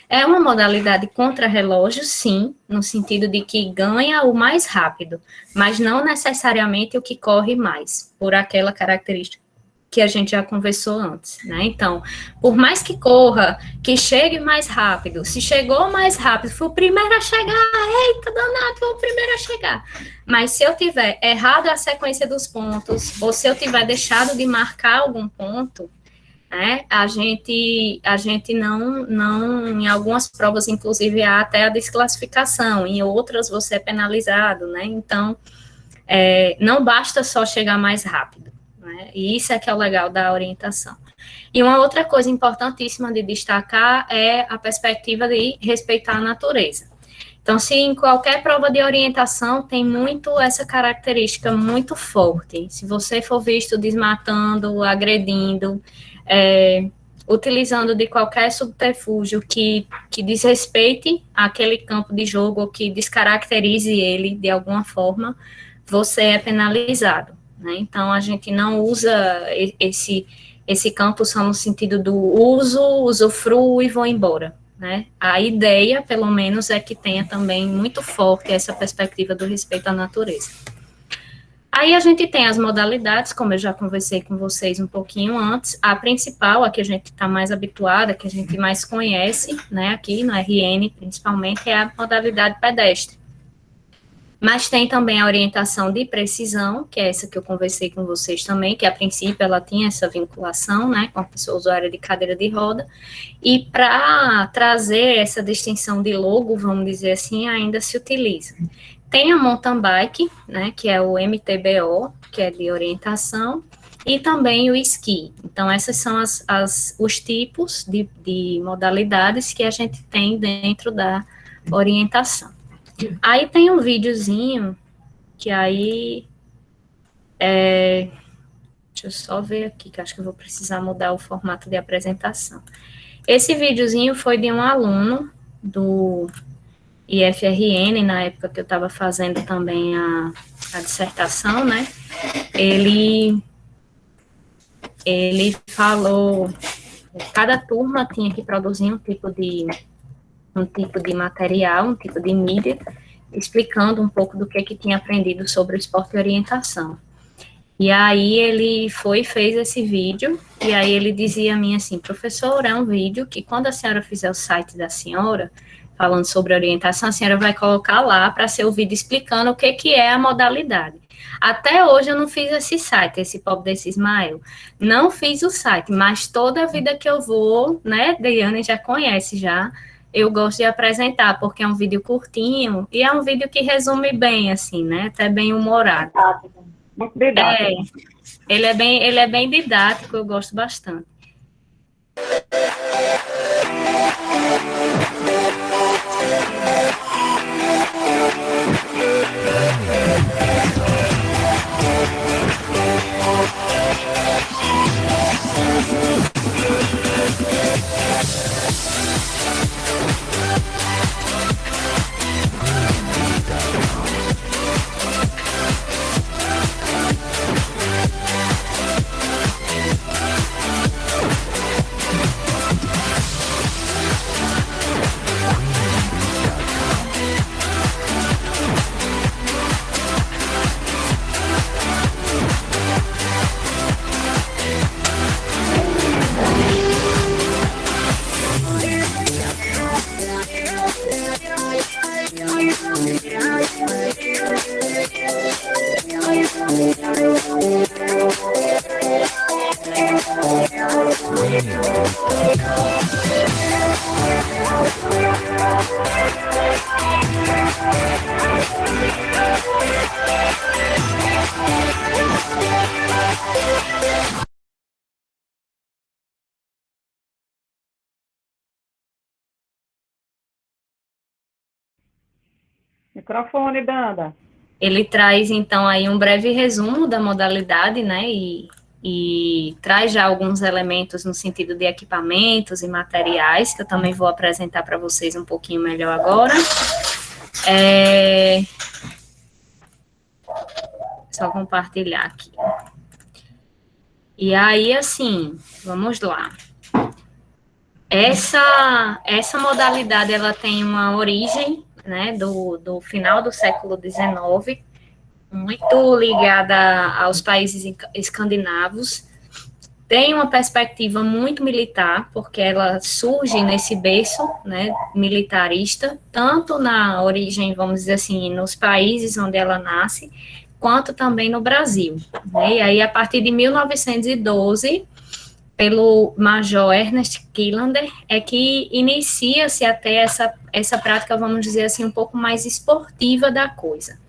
É uma modalidade contra-relógio, sim, no sentido de que ganha o mais rápido, mas não necessariamente o que corre mais, por aquela característica que a gente já conversou antes, né? Então, por mais que corra, que chegue mais rápido, se chegou mais rápido, foi o primeiro a chegar, eita danado, foi o primeiro a chegar. Mas se eu tiver errado a sequência dos pontos, ou se eu tiver deixado de marcar algum ponto, né, a gente não, em algumas provas, inclusive, há até a desclassificação, em outras você é penalizado, né? Então, não basta só chegar mais rápido. E isso é que é o legal da orientação. E uma outra coisa importantíssima de destacar é a perspectiva de respeitar a natureza. Então, se em qualquer prova de orientação tem muito essa característica muito forte, se você for visto desmatando, agredindo, utilizando de qualquer subterfúgio que desrespeite aquele campo de jogo ou que descaracterize ele de alguma forma, você é penalizado. Né? Então, a gente não usa esse campo só no sentido do uso, usufruo e vou embora. Né? A ideia, pelo menos, é que tenha também muito forte essa perspectiva do respeito à natureza. Aí a gente tem as modalidades, como eu já conversei com vocês um pouquinho antes, a principal, a que a gente está mais habituada, que a gente mais conhece, né, aqui no RN, principalmente, é a modalidade pedestre. Mas tem também a orientação de precisão, que é essa que eu conversei com vocês também, que a princípio ela tinha essa vinculação, né, com a pessoa usuária de cadeira de roda, e para trazer essa distinção de logo, vamos dizer assim, ainda se utiliza. Tem a mountain bike, né, que é o MTBO, que é de orientação, e também o esqui. Então, esses são os tipos de modalidades que a gente tem dentro da orientação. Aí tem um videozinho que aí deixa eu só ver aqui, que acho que eu vou precisar mudar o formato de apresentação. Esse videozinho foi de um aluno do IFRN, na época que eu estava fazendo também a dissertação, né? Ele falou, cada turma tinha que produzir um tipo de material, um tipo de mídia, explicando um pouco do que tinha aprendido sobre o esporte e orientação. E aí ele fez esse vídeo, e aí ele dizia a mim assim, professora, é um vídeo que quando a senhora fizer o site da senhora, falando sobre orientação, a senhora vai colocar lá para ser o vídeo explicando o que é a modalidade. Até hoje eu não fiz esse site, esse pobre desse Ismael. Não fiz o site, mas toda a vida que eu vou, né, Diane já conhece já, eu gosto de apresentar, porque é um vídeo curtinho, e é um vídeo que resume bem, assim, né, até bem humorado. Muito didático. Ele é bem didático, eu gosto bastante. Microfone, Danda. Ele traz, então, aí um breve resumo da modalidade, né, e traz já alguns elementos no sentido de equipamentos e materiais, que eu também vou apresentar para vocês um pouquinho melhor agora. Só compartilhar aqui. E aí, assim, vamos lá. Essa modalidade, ela tem uma origem, né, do final do século XIX, muito ligada aos países escandinavos. Tem uma perspectiva muito militar, porque ela surge nesse berço, né, militarista, tanto na origem, vamos dizer assim, nos países onde ela nasce, quanto também no Brasil, né? E aí, a partir de 1912, pelo Major Ernest Killander, é que inicia-se até essa prática, vamos dizer assim, um pouco mais esportiva da coisa.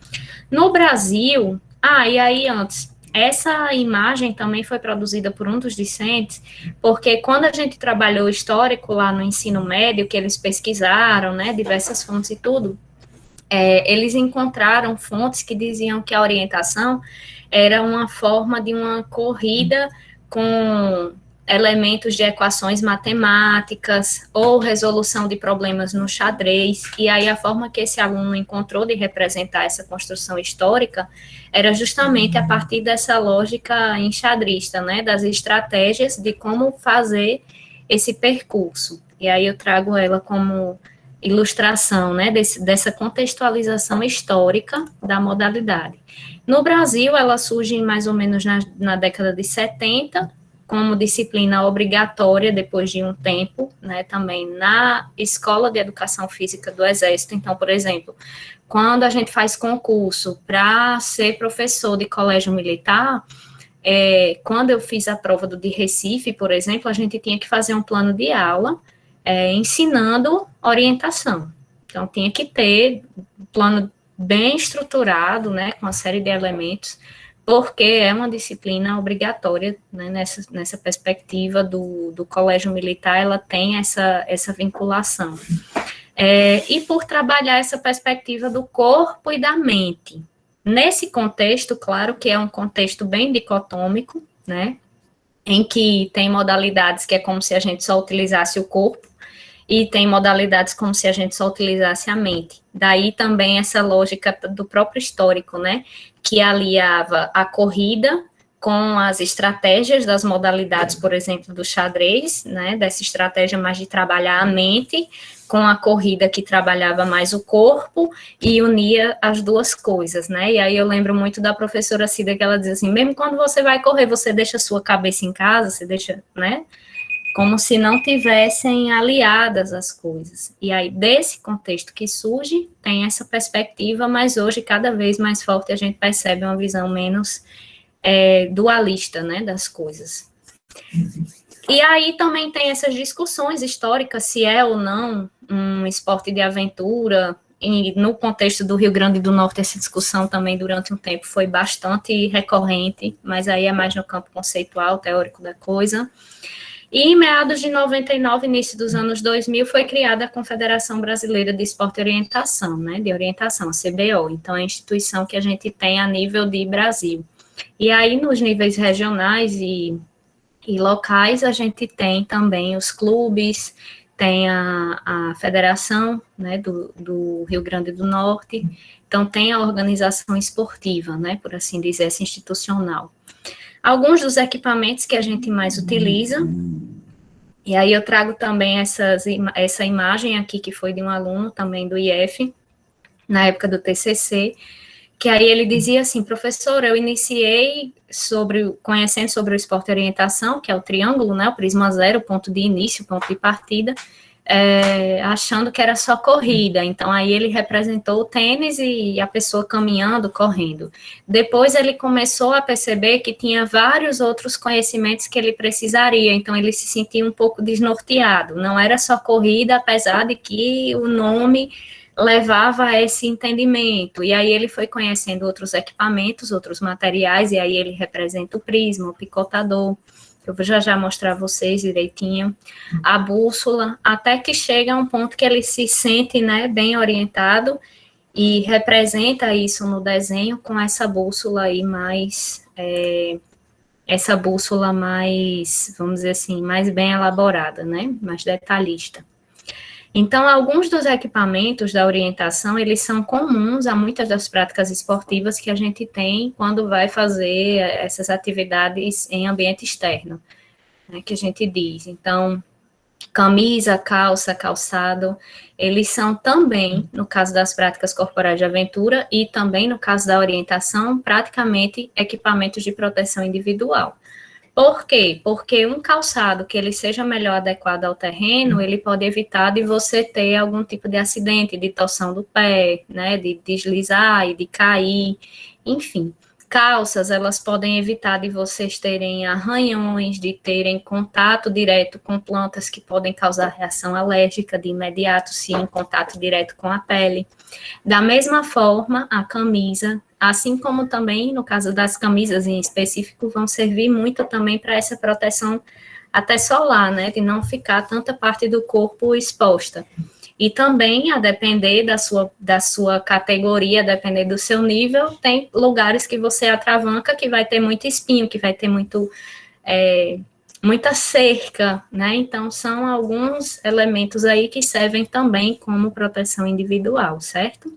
No Brasil, e aí antes, essa imagem também foi produzida por um dos discentes, porque quando a gente trabalhou o histórico lá no ensino médio, que eles pesquisaram, né, diversas fontes e tudo, eles encontraram fontes que diziam que a orientação era uma forma de uma corrida com elementos de equações matemáticas ou resolução de problemas no xadrez, e aí a forma que esse aluno encontrou de representar essa construção histórica era justamente a partir dessa lógica enxadrista, né, das estratégias de como fazer esse percurso. E aí eu trago ela como ilustração, né, dessa contextualização histórica da modalidade. No Brasil, ela surge mais ou menos na década de 70, como disciplina obrigatória depois de um tempo, né, também na Escola de Educação Física do Exército. Então, por exemplo, quando a gente faz concurso para ser professor de colégio militar, quando eu fiz a prova de Recife, por exemplo, a gente tinha que fazer um plano de aula ensinando orientação. Então, tinha que ter um plano bem estruturado, né, com uma série de elementos, porque é uma disciplina obrigatória, né, nessa perspectiva do colégio militar, ela tem essa vinculação. E por trabalhar essa perspectiva do corpo e da mente. Nesse contexto, claro que é um contexto bem dicotômico, né, em que tem modalidades que é como se a gente só utilizasse o corpo, e tem modalidades como se a gente só utilizasse a mente. Daí também essa lógica do próprio histórico, né, que aliava a corrida com as estratégias das modalidades, por exemplo, do xadrez, né, dessa estratégia mais de trabalhar a mente, com a corrida que trabalhava mais o corpo, e unia as duas coisas, né, e aí eu lembro muito da professora Cida, que ela diz assim, mesmo quando você vai correr, você deixa a sua cabeça em casa, você deixa, né, como se não tivessem aliadas as coisas. E aí, desse contexto que surge, tem essa perspectiva, mas hoje, cada vez mais forte, a gente percebe uma visão menos dualista, né, das coisas. E aí também tem essas discussões históricas, se é ou não um esporte de aventura, e no contexto do Rio Grande do Norte, essa discussão também, durante um tempo, foi bastante recorrente, mas aí é mais no campo conceitual, teórico da coisa. E em meados de 99, início dos anos 2000, foi criada a Confederação Brasileira de Esporte e Orientação, né, de orientação, a CBO. Então, é a instituição que a gente tem a nível de Brasil. E aí, nos níveis regionais e locais, a gente tem também os clubes, tem a Federação, né, do Rio Grande do Norte, então tem a organização esportiva, né, por assim dizer, essa institucional. Alguns dos equipamentos que a gente mais utiliza, e aí eu trago também essa imagem aqui, que foi de um aluno também do IF, na época do TCC, que aí ele dizia assim, professor, eu iniciei conhecendo sobre o esporte e orientação, que é o triângulo, né, o prisma zero, ponto de início, ponto de partida, achando que era só corrida. Então, aí ele representou o tênis e a pessoa caminhando, correndo. Depois, ele começou a perceber que tinha vários outros conhecimentos que ele precisaria, então ele se sentia um pouco desnorteado. Não era só corrida, apesar de que o nome levava a esse entendimento. E aí ele foi conhecendo outros equipamentos, outros materiais, e aí ele representa o prisma, o picotador, eu vou já mostrar a vocês direitinho, a bússola, até que chega a um ponto que ele se sente, né, bem orientado, e representa isso no desenho com essa bússola aí mais, essa bússola mais, vamos dizer assim, mais bem elaborada, né, mais detalhista. Então, alguns dos equipamentos da orientação, eles são comuns a muitas das práticas esportivas que a gente tem quando vai fazer essas atividades em ambiente externo, né, que a gente diz. Então, camisa, calça, calçado, eles são também, no caso das práticas corporais de aventura e também no caso da orientação, praticamente equipamentos de proteção individual. Por quê? Porque um calçado que ele seja melhor adequado ao terreno, ele pode evitar de você ter algum tipo de acidente, de torção do pé, né, de deslizar e de cair, enfim. Calças, elas podem evitar de vocês terem arranhões, de terem contato direto com plantas que podem causar reação alérgica de imediato, se em contato direto com a pele. Da mesma forma, a camisa, assim como também, no caso das camisas em específico, vão servir muito também para essa proteção até solar, né, de não ficar tanta parte do corpo exposta. E também, a depender da sua categoria, a depender do seu nível, tem lugares que você atravanca que vai ter muito espinho, que vai ter muita cerca, né? Então, são alguns elementos aí que servem também como proteção individual, certo?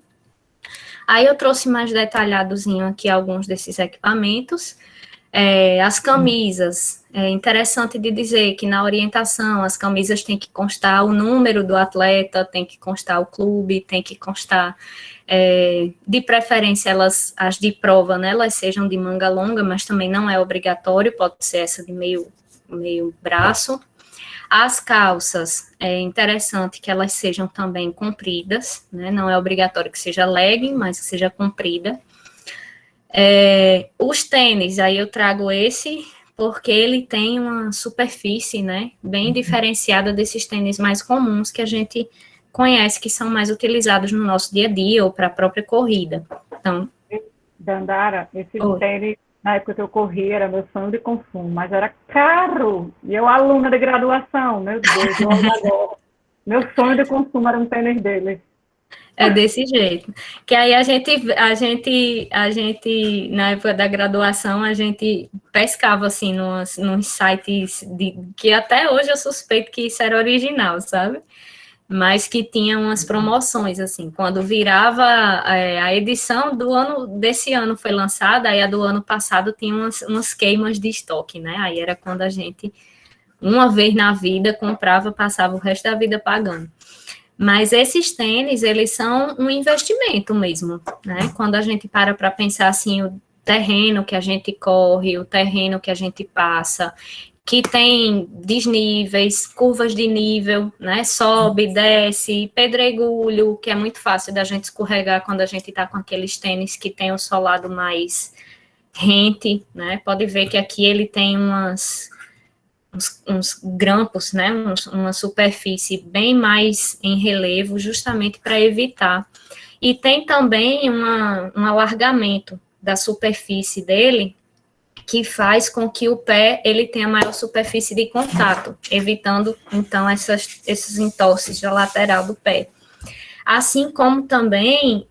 Aí eu trouxe mais detalhadozinho aqui alguns desses equipamentos. As camisas, é interessante de dizer que na orientação as camisas têm que constar o número do atleta, tem que constar o clube, tem que constar, de preferência as de prova, né, elas sejam de manga longa, mas também não é obrigatório, pode ser essa de meio braço. As calças, é interessante que elas sejam também compridas, né, não é obrigatório que seja legging, mas que seja comprida. Os tênis, aí eu trago esse, porque ele tem uma superfície, né, bem diferenciada desses tênis mais comuns que a gente conhece, que são mais utilizados no nosso dia a dia ou para a própria corrida. Então, Dandara, esse tênis, na época que eu corri, era meu sonho de consumo, mas era caro. E eu, aluna de graduação, meu Deus, agora. Meu sonho de consumo era um tênis dele. É desse jeito. Que aí a gente, na época da graduação, a gente pescava, assim, nos sites que até hoje eu suspeito que isso era original, sabe? Mas que tinha umas promoções, assim, quando virava a edição desse ano foi lançada, aí a do ano passado tinha umas queimas de estoque, né? Aí era quando a gente, uma vez na vida, comprava, passava o resto da vida pagando. Mas esses tênis, eles são um investimento mesmo, né? Quando a gente para pensar, assim, o terreno que a gente corre, o terreno que a gente passa, que tem desníveis, curvas de nível, né? Sobe, desce, pedregulho, que é muito fácil da gente escorregar quando a gente está com aqueles tênis que tem o solado mais rente, né? Pode ver que aqui ele tem uns grampos, né, uma superfície bem mais em relevo, justamente para evitar. E tem também um alargamento da superfície dele, que faz com que o pé ele tenha maior superfície de contato, evitando, então, esses entorces da lateral do pé. Assim como também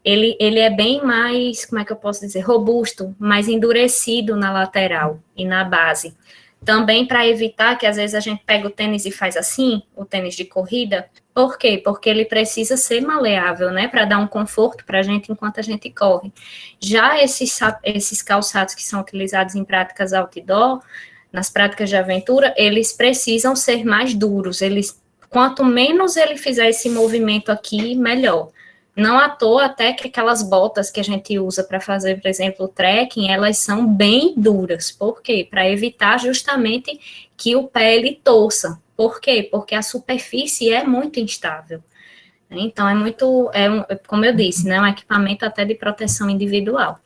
ele é bem mais, como é que eu posso dizer, robusto, mais endurecido na lateral e na base. Também para evitar que às vezes a gente pega o tênis e faz assim, o tênis de corrida. Por quê? Porque ele precisa ser maleável, né? Para dar um conforto para a gente enquanto a gente corre. Já esses calçados que são utilizados em práticas outdoor, nas práticas de aventura, eles precisam ser mais duros. Quanto menos ele fizer esse movimento aqui, melhor. Não à toa até que aquelas botas que a gente usa para fazer, por exemplo, o trekking, elas são bem duras. Por quê? Para evitar justamente que o pé ele torça. Por quê? Porque a superfície é muito instável. Então, como eu disse, né, um equipamento até de proteção individual.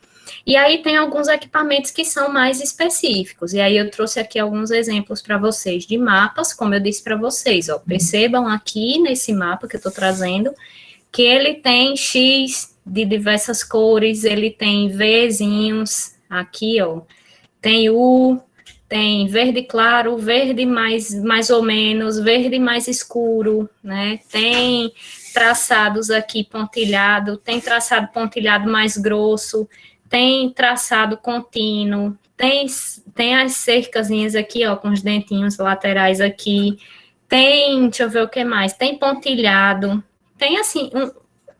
E aí tem alguns equipamentos que são mais específicos. E aí eu trouxe aqui alguns exemplos para vocês de mapas, como eu disse para vocês. Ó, percebam aqui nesse mapa que eu estou trazendo, que ele tem X de diversas cores, ele tem Vzinhos, aqui, ó, tem U, tem verde claro, verde mais ou menos, verde mais escuro, né? Tem traçados aqui pontilhado, tem traçado pontilhado mais grosso, tem traçado contínuo, tem as cercazinhas aqui, ó, com os dentinhos laterais aqui, tem, deixa eu ver o que mais, tem pontilhado, tem assim,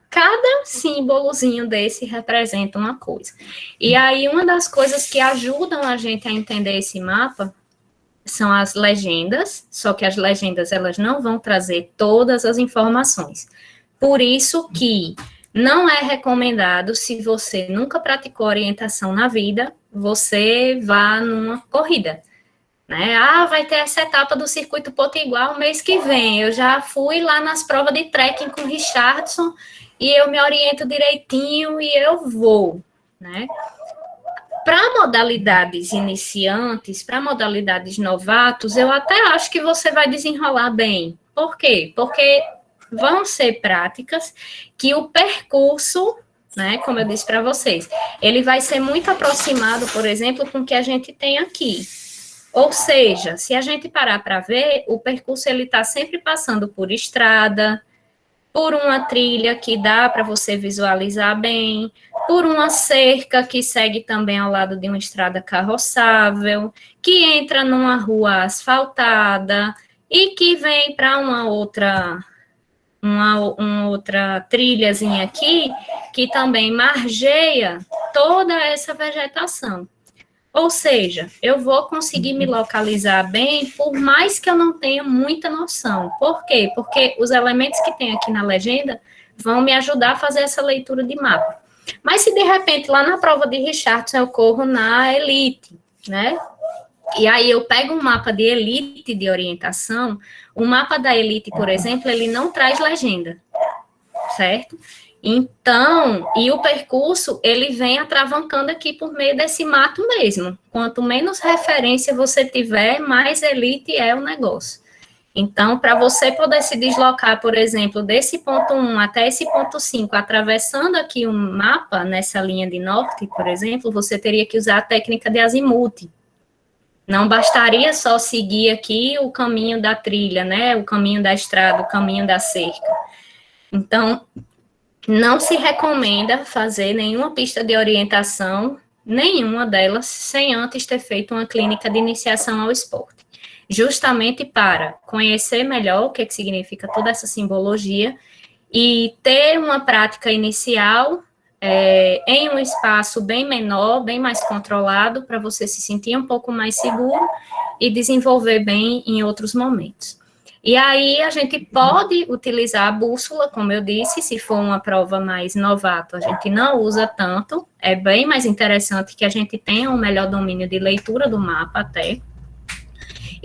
cada símbolozinho desse representa uma coisa. E aí, uma das coisas que ajudam a gente a entender esse mapa são as legendas, só que as legendas, elas não vão trazer todas as informações. Por isso que não é recomendado, se você nunca praticou orientação na vida, você vá numa corrida, né? Ah, vai ter essa etapa do Circuito Potiguar o mês que vem. Eu já fui lá nas provas de trekking com o Richardson e eu me oriento direitinho e eu vou, né? Para modalidades iniciantes, para modalidades novatos, eu até acho que você vai desenrolar bem. Por quê? Porque vão ser práticas que o percurso, né, como eu disse para vocês, ele vai ser muito aproximado, por exemplo, com o que a gente tem aqui. Ou seja, se a gente parar para ver, o percurso ele está sempre passando por estrada, por uma trilha que dá para você visualizar bem, por uma cerca que segue também ao lado de uma estrada carroçável, que entra numa rua asfaltada e que vem para uma outra trilhazinha aqui, que também margeia toda essa vegetação. Ou seja, eu vou conseguir me localizar bem, por mais que eu não tenha muita noção. Por quê? Porque os elementos que tem aqui na legenda vão me ajudar a fazer essa leitura de mapa. Mas se de repente lá na prova de Richardson eu corro na elite, né? E aí eu pego um mapa de elite de orientação, o mapa da elite, por exemplo, ele não traz legenda, certo? Então, e o percurso, ele vem atravancando aqui por meio desse mato mesmo. Quanto menos referência você tiver, mais elite é o negócio. Então, para você poder se deslocar, por exemplo, desse ponto 1 até esse ponto 5, atravessando aqui um mapa, nessa linha de norte, por exemplo, você teria que usar a técnica de azimuth. Não bastaria só seguir aqui o caminho da trilha, né? O caminho da estrada, o caminho da cerca. Então, não se recomenda fazer nenhuma pista de orientação, nenhuma delas, sem antes ter feito uma clínica de iniciação ao esporte. Justamente para conhecer melhor o que significa toda essa simbologia e ter uma prática inicial em um espaço bem menor, bem mais controlado, para você se sentir um pouco mais seguro e desenvolver bem em outros momentos. E aí a gente pode utilizar a bússola, como eu disse, se for uma prova mais novato, a gente não usa tanto, é bem mais interessante que a gente tenha um melhor domínio de leitura do mapa até.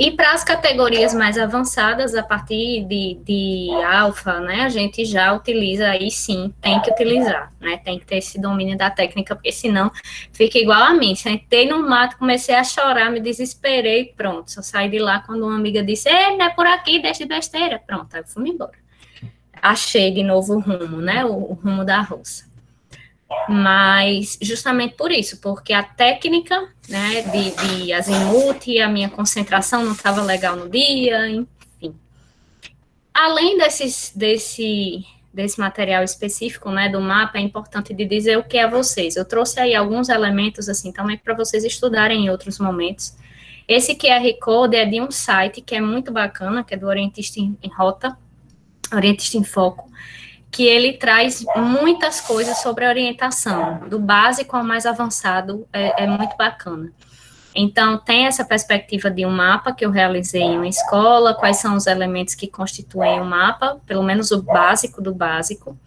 E para as categorias mais avançadas, a partir de alfa, né, a gente já utiliza, aí sim, tem que utilizar, né, tem que ter esse domínio da técnica, porque senão fica igual a mim. Sentei no mato, comecei a chorar, me desesperei, pronto, só saí de lá quando uma amiga disse, não é por aqui, deixa de besteira, pronto, aí eu fui embora. Achei de novo o rumo, né, o rumo da roça. Mas justamente por isso, porque a técnica, né, de azimuth e a minha concentração não estava legal no dia, enfim. Além desse material específico, né, do mapa, é importante de dizer o que é a vocês. Eu trouxe aí alguns elementos, assim, também para vocês estudarem em outros momentos. Esse QR Code é de um site que é muito bacana, que é do Orientista em Rota, Orientista em Foco, que ele traz muitas coisas sobre a orientação, do básico ao mais avançado, é muito bacana. Então, tem essa perspectiva de um mapa que eu realizei em uma escola, quais são os elementos que constituem o mapa, pelo menos o básico do básico,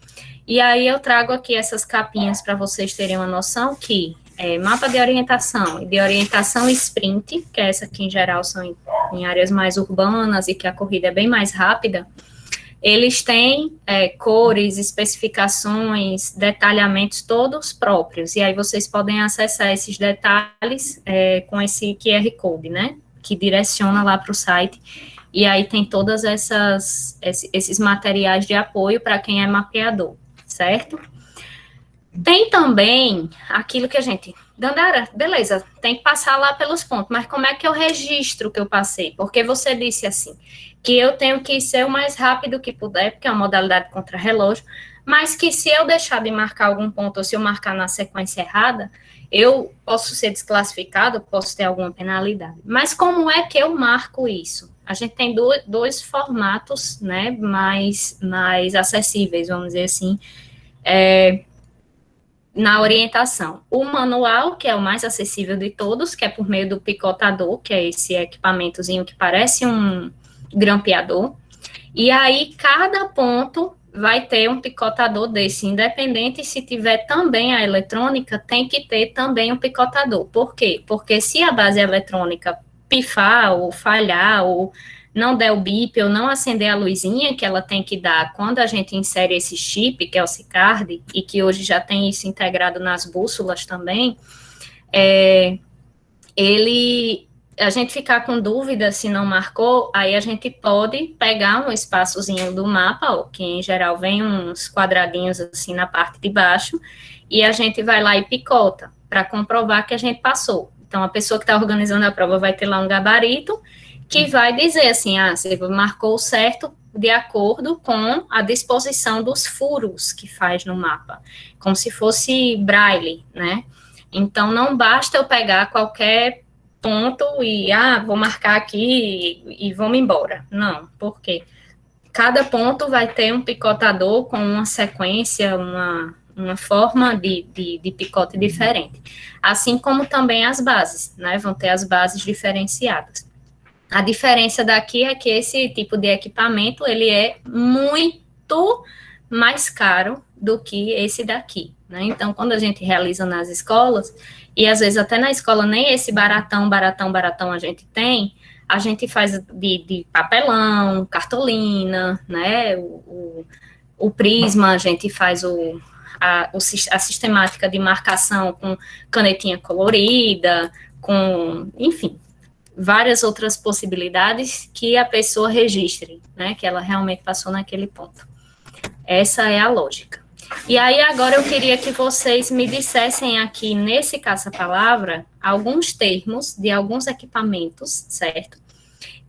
e aí eu trago aqui essas capinhas para vocês terem uma noção que mapa de orientação e de orientação sprint, que é essa que em geral são em áreas mais urbanas e que a corrida é bem mais rápida, eles têm cores, especificações, detalhamentos todos próprios, e aí vocês podem acessar esses detalhes com esse QR Code, né, que direciona lá para o site, e aí tem todas esses materiais de apoio para quem é mapeador, certo? Tem também aquilo que a gente... Dandara, beleza, tem que passar lá pelos pontos, mas como é que eu registro que eu passei? Porque você disse assim, que eu tenho que ser o mais rápido que puder, porque é uma modalidade contra-relógio, mas que se eu deixar de marcar algum ponto, ou se eu marcar na sequência errada, eu posso ser desclassificado, posso ter alguma penalidade. Mas como é que eu marco isso? A gente tem dois formatos, né, mais acessíveis, vamos dizer assim, na orientação. O manual, que é o mais acessível de todos, que é por meio do picotador, que é esse equipamentozinho que parece um grampeador. E aí, cada ponto vai ter um picotador desse, independente se tiver também a eletrônica, tem que ter também um picotador. Por quê? Porque se a base eletrônica pifar ou falhar ou não der o bip ou não acender a luzinha que ela tem que dar quando a gente insere esse chip, que é o SICARD, e que hoje já tem isso integrado nas bússolas também, a gente ficar com dúvida se não marcou, aí a gente pode pegar um espaçozinho do mapa, que em geral vem uns quadradinhos assim na parte de baixo, e a gente vai lá e picota, para comprovar que a gente passou. Então, a pessoa que está organizando a prova vai ter lá um gabarito, que vai dizer assim, você marcou certo de acordo com a disposição dos furos que faz no mapa, como se fosse braille, né? Então, não basta eu pegar qualquer ponto e, vou marcar aqui e vamos embora. Não, porque cada ponto vai ter um picotador com uma sequência, uma forma de picote diferente. Assim como também as bases, né? Vão ter as bases diferenciadas. A diferença daqui é que esse tipo de equipamento, ele é muito mais caro do que esse daqui, né? Então, quando a gente realiza nas escolas, e às vezes até na escola nem esse baratão a gente tem, a gente faz de papelão, cartolina, né? O prisma, a gente faz a sistemática de marcação com canetinha colorida, enfim, várias outras possibilidades que a pessoa registre, né, que ela realmente passou naquele ponto. Essa é a lógica. E aí, agora eu queria que vocês me dissessem aqui, nesse caça-palavra, alguns termos de alguns equipamentos, certo?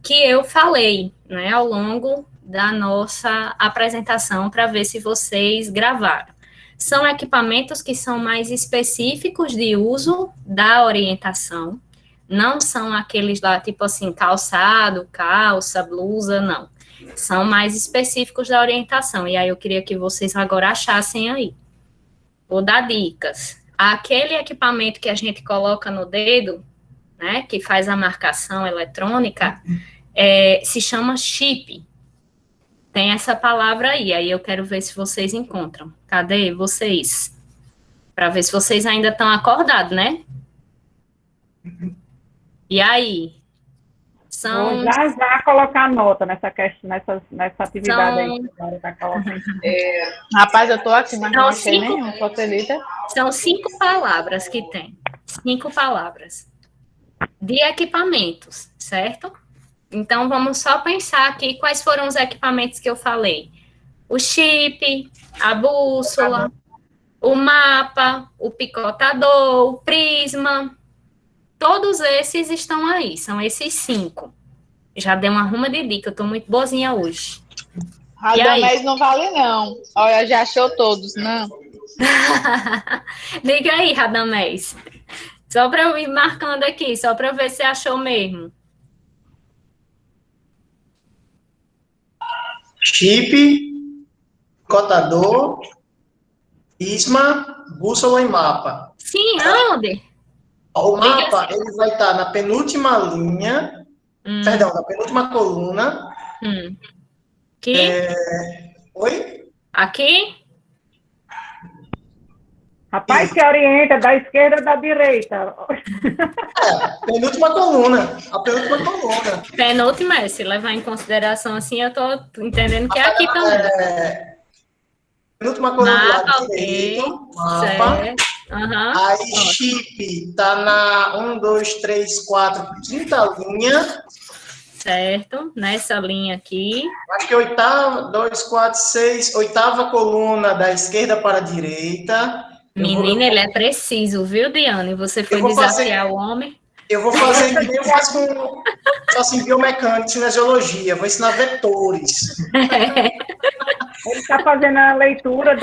Que eu falei, né, ao longo da nossa apresentação, para ver se vocês gravaram. São equipamentos que são mais específicos de uso da orientação, não são aqueles lá, tipo assim, calçado, calça, blusa, não. São mais específicos da orientação. E aí eu queria que vocês agora achassem aí. Vou dar dicas. Aquele equipamento que a gente coloca no dedo, né, que faz a marcação eletrônica, se chama chip. Tem essa palavra aí eu quero ver se vocês encontram. Cadê vocês? Para ver se vocês ainda estão acordados, né? E aí? Vou já colocar nota nessa atividade aí. Rapaz, eu tô aqui, mas não achei nenhum. São 5 palavras que tem. 5 palavras. De equipamentos, certo? Então, vamos só pensar aqui quais foram os equipamentos que eu falei. O chip, a bússola, o mapa, o picotador, o prisma. Todos esses estão aí, são esses 5. Já dei uma ruma de dica, eu tô muito boazinha hoje. Radamés não vale, não. Olha, já achou todos, não? Diga aí, Radamés. Só para eu ir marcando aqui, só para ver se achou mesmo. Chip, cotador, prisma, bússola e mapa. Sim, aonde? O mapa, ele vai estar na penúltima linha, perdão, na penúltima coluna. Aqui? Oi? Aqui? Rapaz, se orienta da esquerda ou da direita? Penúltima coluna. A penúltima coluna. Penúltima, se levar em consideração assim, eu tô entendendo que é aqui também. Penúltima coluna do lado ok. direito, mapa. Certo. Aí, chip tá na 1, 2, 3, 4, quinta linha. Certo, nessa linha aqui. Acho que oitava, 2, 4, 6, oitava coluna da esquerda para a direita. Menina, ele é preciso, viu, Diane? Você foi desafiar o homem? Eu vou fazer que nem eu faço com assim, biomecânica, cinesiologia, vou ensinar vetores. Ele está fazendo a leitura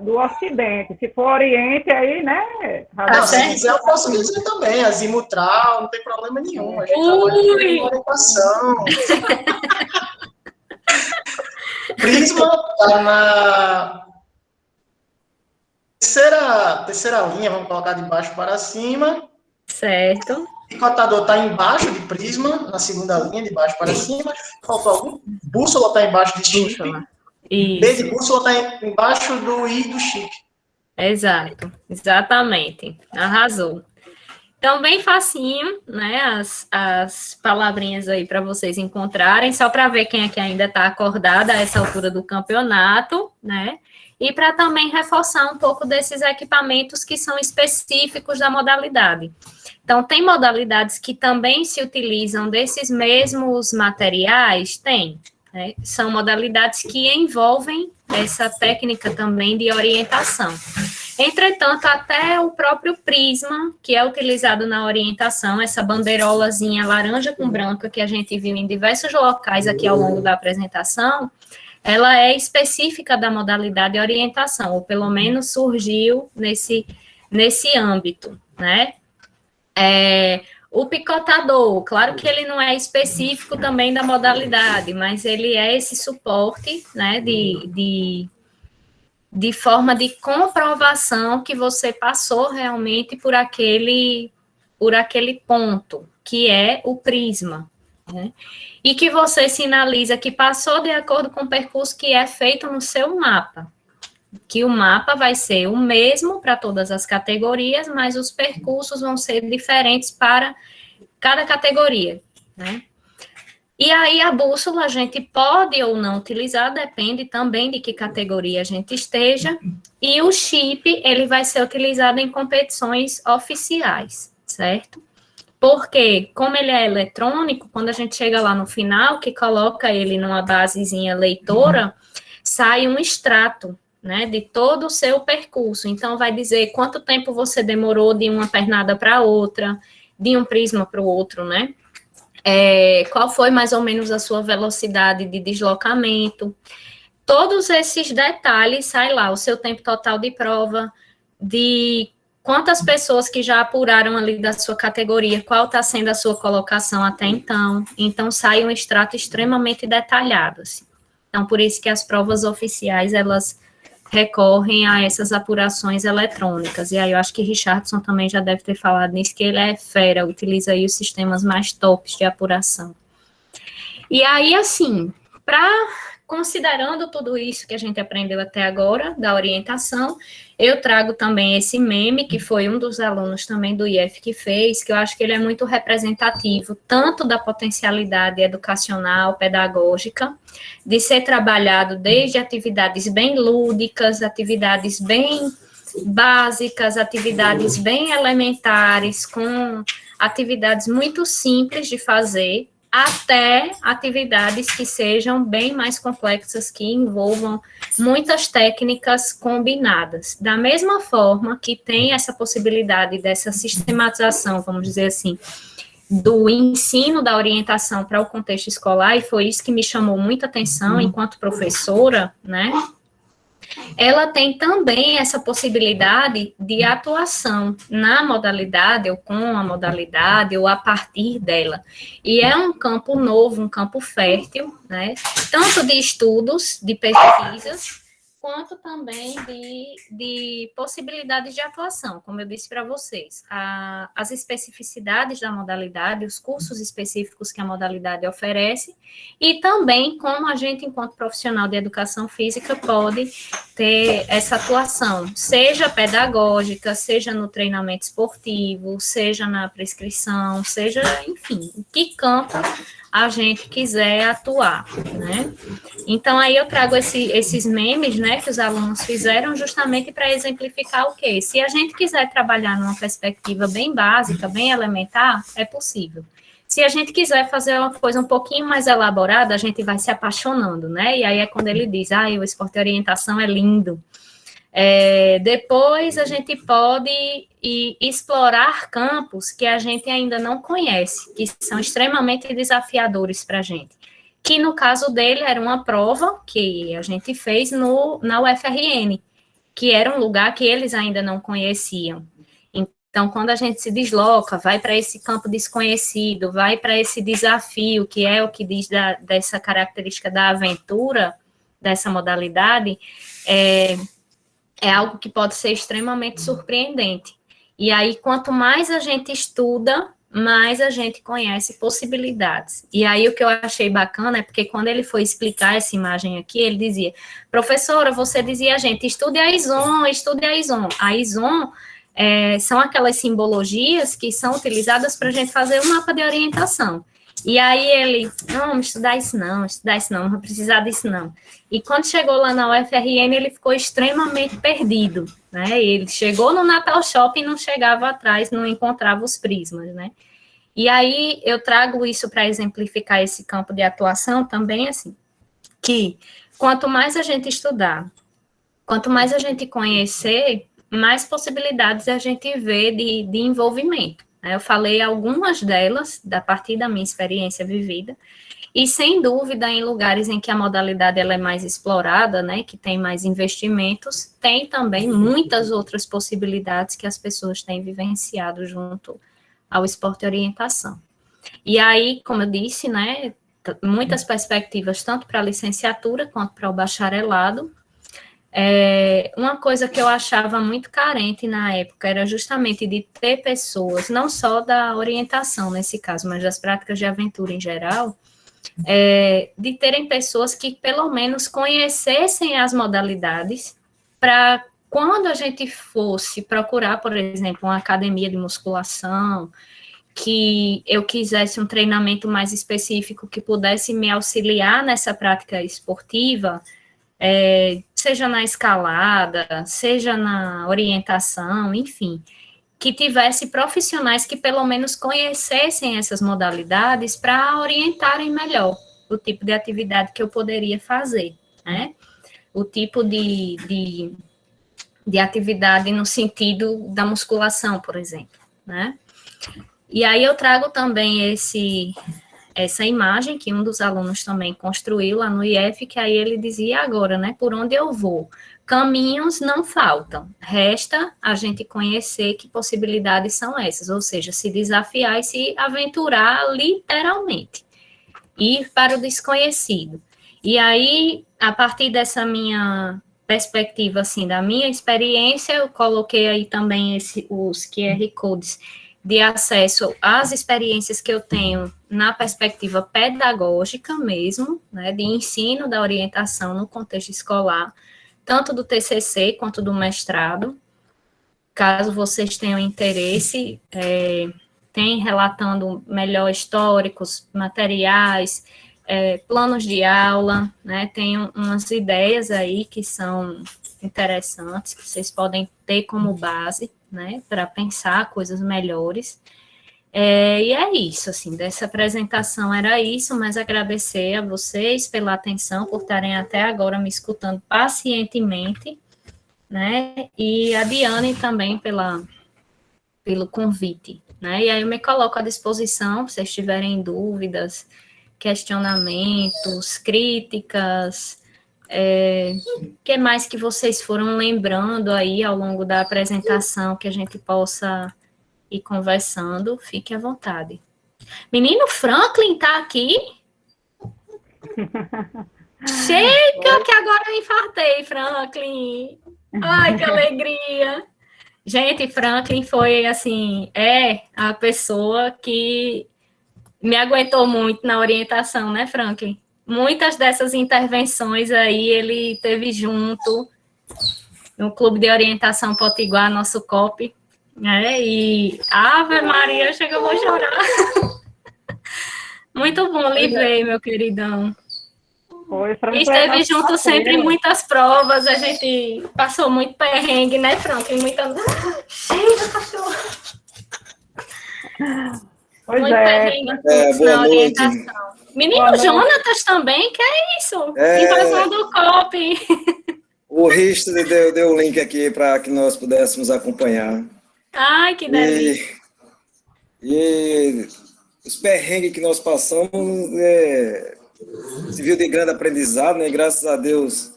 do Ocidente. Se for Oriente, aí, né? Não, se quiser, eu posso dizer também, azimutral, não tem problema nenhum. A gente trabalha com orientação. Prisma está na terceira linha, vamos colocar de baixo para cima. Certo. Picotador está embaixo de prisma, na segunda linha, de baixo para cima. Faltou algum? Bússola está embaixo de chip. B de bússola está embaixo do I do chip. Exato, exatamente. Arrasou. Então, bem facinho, né? As palavrinhas aí para vocês encontrarem, só para ver quem é que ainda está acordada a essa altura do campeonato, né? E para também reforçar um pouco desses equipamentos que são específicos da modalidade. Então, tem modalidades que também se utilizam desses mesmos materiais? Tem. Né? São modalidades que envolvem essa técnica também de orientação. Entretanto, até o próprio prisma, que é utilizado na orientação, essa bandeirolazinha laranja com branca que a gente viu em diversos locais aqui ao longo da apresentação, ela é específica da modalidade orientação, ou pelo menos surgiu nesse âmbito, né? O picotador, claro que ele não é específico também da modalidade, mas ele é esse suporte, né, de forma de comprovação que você passou realmente por aquele ponto, que é o prisma, né? E que você sinaliza que passou de acordo com o percurso que é feito no seu mapa, que o mapa vai ser o mesmo para todas as categorias, mas os percursos vão ser diferentes para cada categoria, né? E aí a bússola a gente pode ou não utilizar, depende também de que categoria a gente esteja, e o chip, ele vai ser utilizado em competições oficiais, certo? Porque, como ele é eletrônico, quando a gente chega lá no final, que coloca ele numa basezinha leitora, sai um extrato, né, de todo o seu percurso. Então, vai dizer quanto tempo você demorou de uma pernada para outra, de um prisma para o outro, né? Qual foi mais ou menos a sua velocidade de deslocamento. Todos esses detalhes, sai lá, o seu tempo total de prova, de quantas pessoas que já apuraram ali da sua categoria, qual está sendo a sua colocação até então. Então, sai um extrato extremamente detalhado, assim. Então, por isso que as provas oficiais, elas recorrem a essas apurações eletrônicas. E aí, eu acho que Richardson também já deve ter falado nisso, que ele é fera, utiliza aí os sistemas mais tops de apuração. E aí, assim, considerando tudo isso que a gente aprendeu até agora, da orientação, eu trago também esse meme, que foi um dos alunos também do IF que fez, que eu acho que ele é muito representativo, tanto da potencialidade educacional, pedagógica, de ser trabalhado desde atividades bem lúdicas, atividades bem básicas, atividades bem elementares, com atividades muito simples de fazer, até atividades que sejam bem mais complexas, que envolvam muitas técnicas combinadas. Da mesma forma que tem essa possibilidade dessa sistematização, vamos dizer assim, do ensino da orientação para o contexto escolar, e foi isso que me chamou muita atenção enquanto professora, né? Ela tem também essa possibilidade de atuação na modalidade, ou com a modalidade, ou a partir dela. E é um campo novo, um campo fértil, né? Tanto de estudos, de pesquisas, quanto também de possibilidades de atuação, como eu disse para vocês. As especificidades da modalidade, os cursos específicos que a modalidade oferece, e também como a gente, enquanto profissional de educação física, pode ter essa atuação, seja pedagógica, seja no treinamento esportivo, seja na prescrição, seja, enfim, em que campo a gente quiser atuar, né? Então, aí eu trago esses memes, né, que os alunos fizeram justamente para exemplificar o quê? Se a gente quiser trabalhar numa perspectiva bem básica, bem elementar, é possível. Se a gente quiser fazer uma coisa um pouquinho mais elaborada, a gente vai se apaixonando, né? E aí é quando ele diz, o esporte de orientação é lindo. Depois a gente pode explorar campos que a gente ainda não conhece, que são extremamente desafiadores para a gente. Que no caso dele era uma prova que a gente fez na UFRN, que era um lugar que eles ainda não conheciam. Então, quando a gente se desloca, vai para esse campo desconhecido, vai para esse desafio, que é o que diz dessa característica da aventura, dessa modalidade, é algo que pode ser extremamente surpreendente. E aí, quanto mais a gente estuda, mais a gente conhece possibilidades. E aí, o que eu achei bacana é porque quando ele foi explicar essa imagem aqui, ele dizia, professora, você dizia a gente, estude a ISON, estude a ISON. A ISON são aquelas simbologias que são utilizadas para a gente fazer um mapa de orientação. E aí ele, não estudar isso não vai precisar disso não. E quando chegou lá na UFRN, ele ficou extremamente perdido, né? Ele chegou no Natal Shopping e não chegava atrás, não encontrava os prismas, né? E aí eu trago isso para exemplificar esse campo de atuação também, assim, que quanto mais a gente estudar, quanto mais a gente conhecer, mais possibilidades a gente vê de envolvimento. Eu falei algumas delas, a partir da minha experiência vivida, e sem dúvida em lugares em que a modalidade ela é mais explorada, né, que tem mais investimentos, tem também muitas outras possibilidades que as pessoas têm vivenciado junto ao esporte e orientação. E aí, como eu disse, né, muitas perspectivas, tanto para a licenciatura quanto para o bacharelado. Uma coisa que eu achava muito carente na época era justamente de ter pessoas, não só da orientação nesse caso, mas das práticas de aventura em geral, de terem pessoas que pelo menos conhecessem as modalidades para quando a gente fosse procurar, por exemplo, uma academia de musculação, que eu quisesse um treinamento mais específico que pudesse me auxiliar nessa prática esportiva, seja na escalada, seja na orientação, enfim, que tivesse profissionais que pelo menos conhecessem essas modalidades para orientarem melhor o tipo de atividade que eu poderia fazer, né? O tipo de atividade no sentido da musculação, por exemplo, né? E aí eu trago também essa imagem que um dos alunos também construiu lá no IF, que aí ele dizia agora, né, por onde eu vou? Caminhos não faltam, resta a gente conhecer que possibilidades são essas, ou seja, se desafiar e se aventurar literalmente, ir para o desconhecido. E aí, a partir dessa minha perspectiva, assim, da minha experiência, eu coloquei aí também os QR Codes de acesso às experiências que eu tenho na perspectiva pedagógica mesmo, né, de ensino da orientação no contexto escolar, tanto do TCC quanto do mestrado. Caso vocês tenham interesse, tem relatando melhor históricos, materiais, planos de aula, né, tem umas ideias aí que são interessantes, que vocês podem ter como base, né, para pensar coisas melhores. E é isso, assim, dessa apresentação era isso, mas agradecer a vocês pela atenção, por estarem até agora me escutando pacientemente, né, e a Diane também pelo convite, né, e aí eu me coloco à disposição, se vocês tiverem dúvidas, questionamentos, críticas, que mais que vocês foram lembrando aí ao longo da apresentação que a gente possa ir conversando, fique à vontade. Menino Franklin tá aqui? Chega que agora eu infartei, Franklin. Ai, que alegria. Gente, Franklin foi, assim, a pessoa que me aguentou muito na orientação, né, Franklin? Muitas dessas intervenções aí ele teve junto no Clube de Orientação Potiguar, nosso COP, né? E Ave Maria, chega, eu vou chorar. Muito bom lhe ver, meu queridão. E esteve junto sempre em muitas provas, a gente passou muito perrengue, né, Franklin? Chega, cachorro! Pois muito perrengue na orientação. Menino Jonatas também, que é isso? Invasão do COP. O Risto deu o link aqui para que nós pudéssemos acompanhar. Ai, que delícia. E os perrengues que nós passamos se viu de grande aprendizado, né? Graças a Deus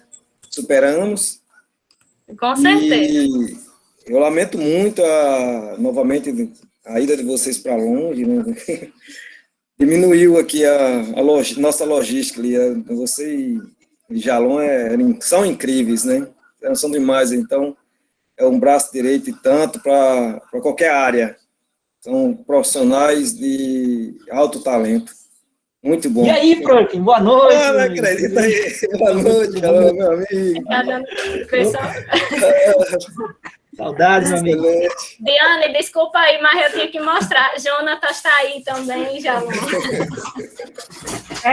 superamos. Com certeza. E eu lamento muito novamente a ida de vocês para longe, né? Diminuiu aqui a nossa logística ali. Você e Jalon são incríveis, né? São demais, então é um braço direito e tanto para qualquer área. São profissionais de alto talento. Muito bom. E aí, Franklin, boa noite. Ah, não acredito aí. Boa noite, alô, meu amigo. Saudades, meu amigo. Diane, desculpa aí, mas eu tinha que mostrar. Jonatas está aí também, já.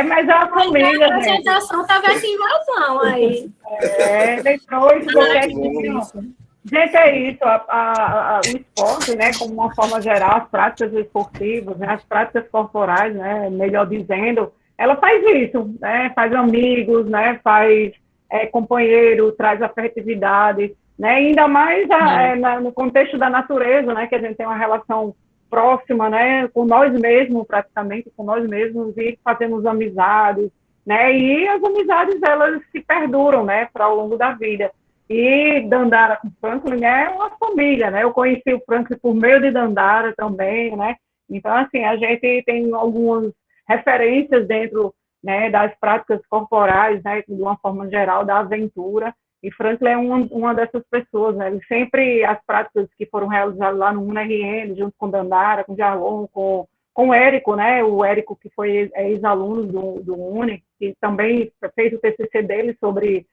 Mas é uma família, a apresentação estava sem invasão aí. Depois qualquer tipo. Gente, é isso, o esporte, né, como uma forma geral, as práticas esportivas, né, as práticas corporais, né, melhor dizendo, ela faz isso, né, faz amigos, né, faz companheiro, traz afetividade, né, ainda mais no contexto da natureza, né, que a gente tem uma relação próxima, né, com nós mesmos, praticamente, com nós mesmos, e fazemos amizades, né, e as amizades, elas se perduram, né, para ao longo da vida. E Dandara com Franklin é uma família, né? Eu conheci o Franklin por meio de Dandara também, né? Então, assim, a gente tem algumas referências dentro, né, das práticas corporais, né, de uma forma geral, da aventura, e Franklin é uma dessas pessoas, né? Ele sempre, as práticas que foram realizadas lá no UNRN, junto com Dandara, com Jalon, com o Érico, né? O Érico, que foi ex-aluno do UNE, que também fez o TCC dele sobre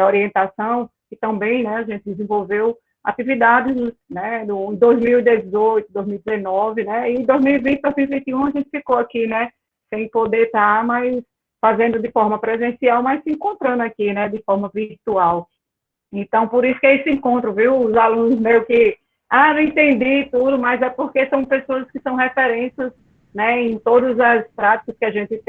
orientação, e também, né, a gente desenvolveu atividades, né, em 2018, 2019, né, e em 2020, 2021 a gente ficou aqui, né, sem poder estar, mas fazendo de forma presencial, mas se encontrando aqui, né, de forma virtual. Então, por isso que é esse encontro, viu, os alunos meio que, não entendi tudo, mas é porque são pessoas que são referências, né, em todas as práticas que a gente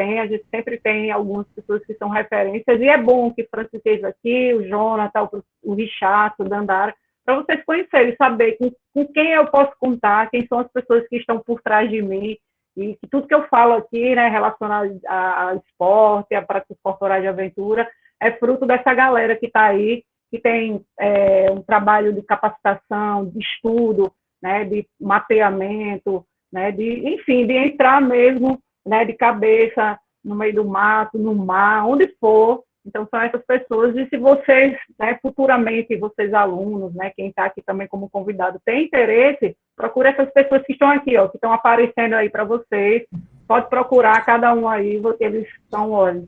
sempre tem algumas pessoas que são referências, e é bom que o Francis esteja aqui, o Jonathan, o Richard, o Dandara, para vocês conhecerem, saber com quem eu posso contar, quem são as pessoas que estão por trás de mim, e que tudo que eu falo aqui, né, relacionado ao esporte, a práticas corporais de aventura, é fruto dessa galera que está aí, que tem um trabalho de capacitação, de estudo, né, de mapeamento, né, enfim, de entrar mesmo, né, de cabeça no meio do mato, no mar, onde for. Então, são essas pessoas. E se vocês, né, futuramente, vocês alunos, né, quem está aqui também como convidado, tem interesse, procure essas pessoas que estão aqui, ó, que estão aparecendo aí para vocês. Pode procurar cada um aí, porque eles estão, olha,